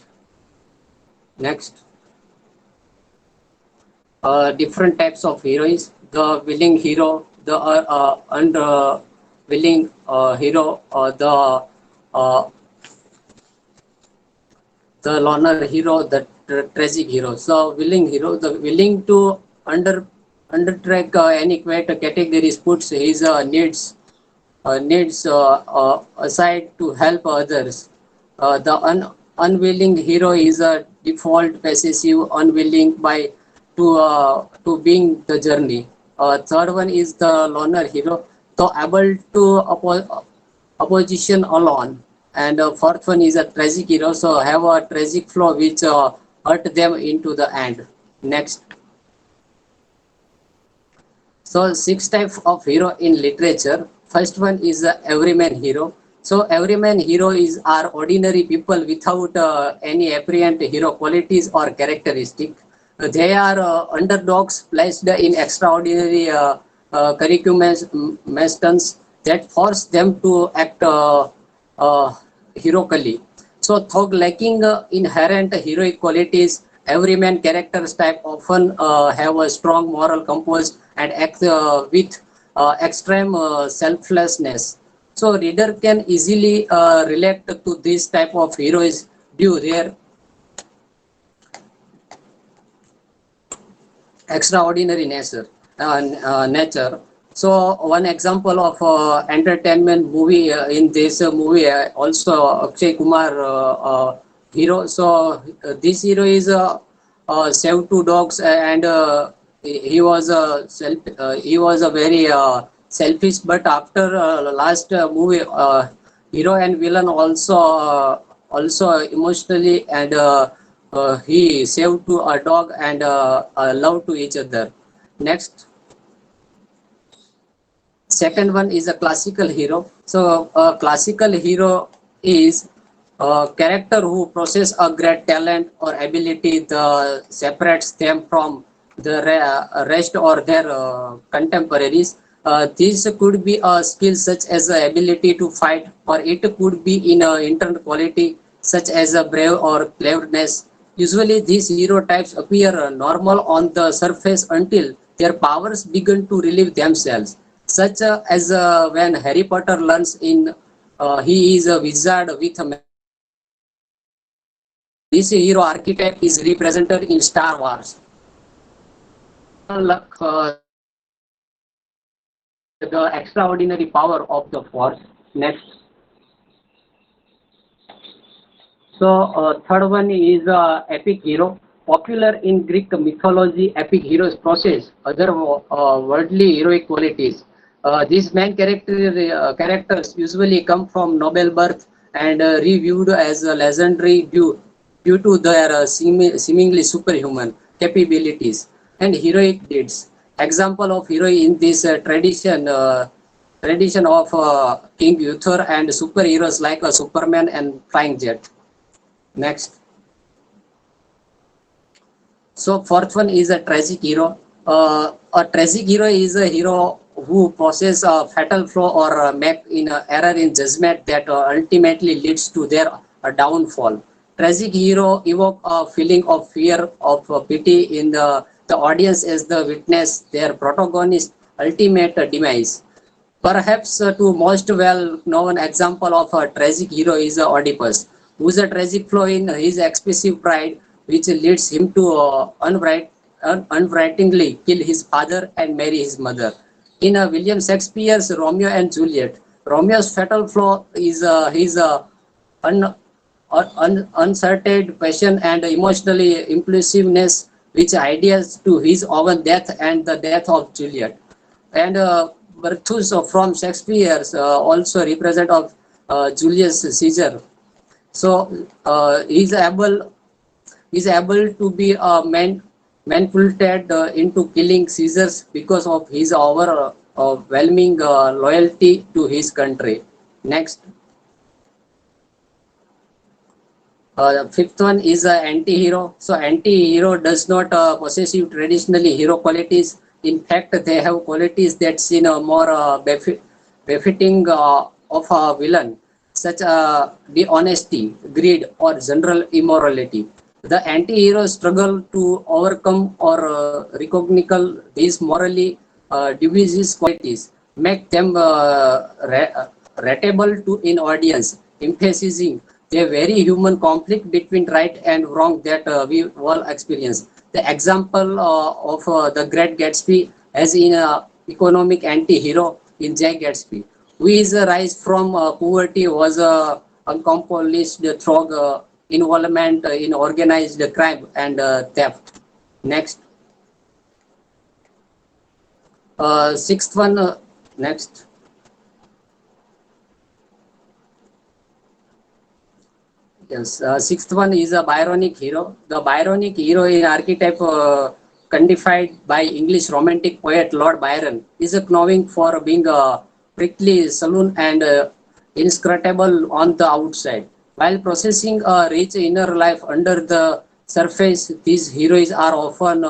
Next. Different types of heroes: the willing hero, the unwilling hero, the loner hero, the tragic hero. So willing hero, the willing to undertake any categories, puts his needs aside to help others. The unwilling hero is a default, passive, unwilling by to being the journey. Third one is the loner hero, so able to opposition alone. And fourth one is a tragic hero, so have a tragic flaw which hurt them into the end. Next. So 6 types of hero in literature. First one is the everyman hero. So everyman hero are ordinary people without any apparent hero qualities or characteristic. They are underdogs placed in extraordinary circumstances that force them to act heroically. So though lacking inherent heroic qualities, everyman characters type often have a strong moral compass and act with extreme selflessness. So reader can easily relate to this type of heroes due their extraordinary nature. So one example of entertainment movie in this movie also Akshay Kumar hero. So this hero is saved two dogs and he was a very selfish, but after last movie hero and villain also emotionally and he saved to a dog and love to each other. Next. Second one is a classical hero. So a classical hero is a character who possesses a great talent or ability that separates them from the rest or their contemporaries. This could be a skill such as the ability to fight, or it could be in an internal quality such as a brave or cleverness. Usually these hero types appear normal on the surface until their powers begin to relieve themselves, such as when Harry Potter learns in he is a wizard with a this hero archetype is represented in Star Wars. The extraordinary power of the Force. Next. So third one is epic hero. Popular in Greek mythology, epic heroes possess other worldly heroic qualities. These main characters usually come from noble birth and reviewed as legendary due to their seemingly superhuman capabilities and heroic deeds. Example of hero in this tradition of King Arthur and superheroes like Superman and Flying Jet. Next. So fourth one is a tragic hero. A tragic hero is a hero who possesses a fatal flaw or make an error in judgment that ultimately leads to their downfall. Tragic hero evoke a feeling of fear, of pity in the audience as the witness their protagonist's ultimate demise. Perhaps to most well-known example of a tragic hero is Oedipus, who is a tragic flaw in his excessive pride, which leads him to unwittingly kill his father and marry his mother. In William Shakespeare's Romeo and Juliet, Romeo's fatal flaw is his uncertain passion and emotionally impulsiveness, which ideas to his own death and the death of Juliet. And Berthus from Shakespeare also represent of Julius Caesar. So he's able to be manipulated into killing Caesars because of his overwhelming loyalty to his country. Next. Fifth one is an anti-hero. So anti-hero does not possess traditionally hero qualities. In fact, they have qualities that seem more befitting of a villain, such as dishonesty, greed, or general immorality. The anti-heroes struggle to overcome or recognize these morally dubious qualities, make them relatable to an audience, emphasizing the very human conflict between right and wrong that we all experience. The example of the Great Gatsby as in economic anti-hero in Jack Gatsby, who is rise from poverty was accomplished through involvement in organized crime and theft. Next. Sixth one, next. Yes, sixth one is a Byronic hero. The Byronic hero in archetype codified by English romantic poet Lord Byron is known for being a prickly saloon and inscrutable on the outside. While possessing a rich inner life under the surface, these heroes are often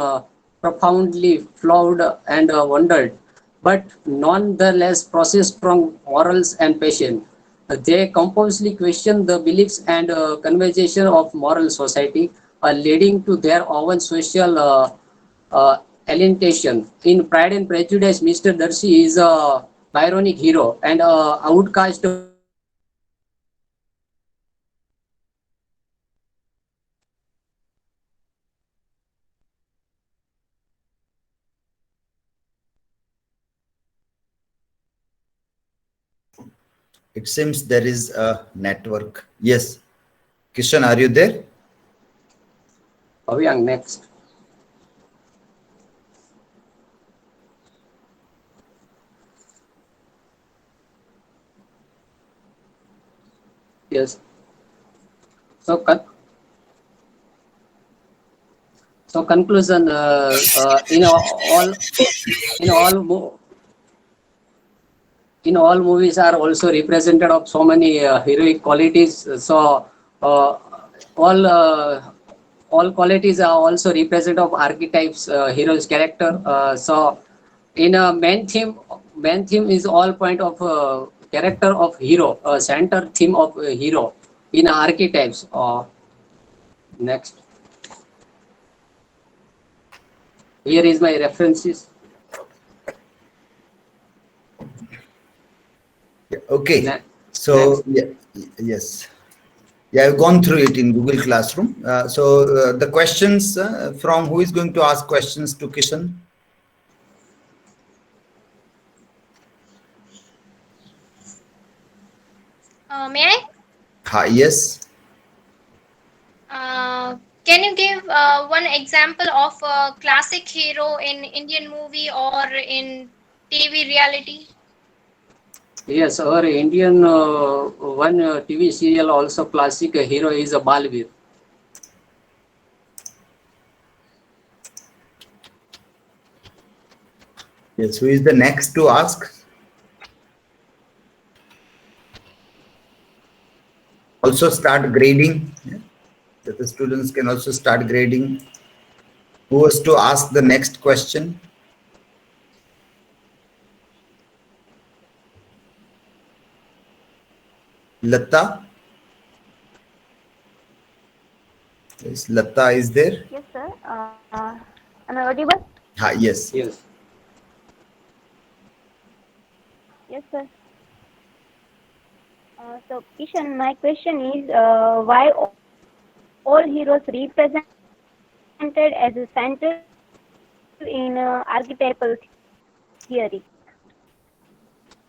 profoundly flawed and wounded, but nonetheless possess strong morals and passion. They compulsively question the beliefs and conversation of moral society, leading to their own social alienation. In Pride and Prejudice, Mr. Darcy is a Byronic hero and outcast. It seems there is a network. Yes. Kishan, are you there? Bhavyang, next. Yes. So conclusion, in all movies are also represented of so many heroic qualities. So all qualities are also represented of archetypes, heroes character. So in a main theme is all point of character of hero, center theme of hero in archetypes. Next. Here is my references. Okay. So yes. Yeah, I've gone through it in Google Classroom. So the questions from who is going to ask questions to Kishan? May I? Yes. Can you give one example of a classic hero in Indian movie or in TV reality? Yes, our Indian one TV serial also classic hero is a Balveer. Yes, who is the next to ask? Also start grading. Yeah. That the students can also start grading. Who was to ask the next question? Lata? Yes, Lata is there? Yes, sir. Am I audible? Yes. Yes. Yes, sir. So, Kishan, my question is why all heroes represented as a center in archetypal theory?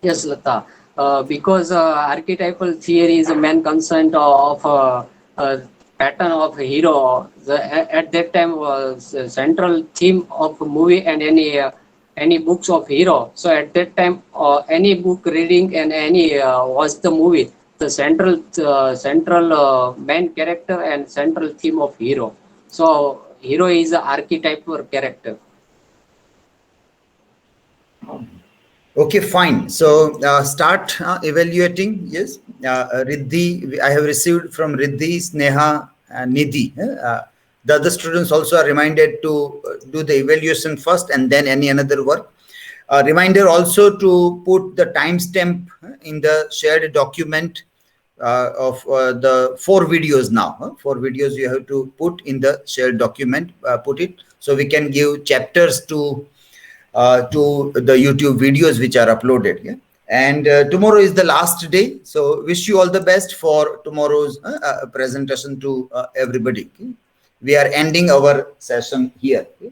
Yes, Lata. Because archetypal theory is a main concern of pattern of hero. At that time was central theme of movie and any books of hero. So at that time, any book reading and any watch the movie, the central main character and central theme of hero. So hero is an archetypal character. Okay, fine. So start evaluating. Yes, Riddhi, I have received from Riddhi, Sneha, Nidhi. The other students also are reminded to do the evaluation first and then any another work. Reminder also to put the timestamp in the shared document of the 4 videos now. 4 videos you have to put in the shared document, put it, so we can give chapters to the YouTube videos which are uploaded. Yeah? And tomorrow is the last day. So wish you all the best for tomorrow's presentation to everybody. Okay? We are ending our session here. Okay?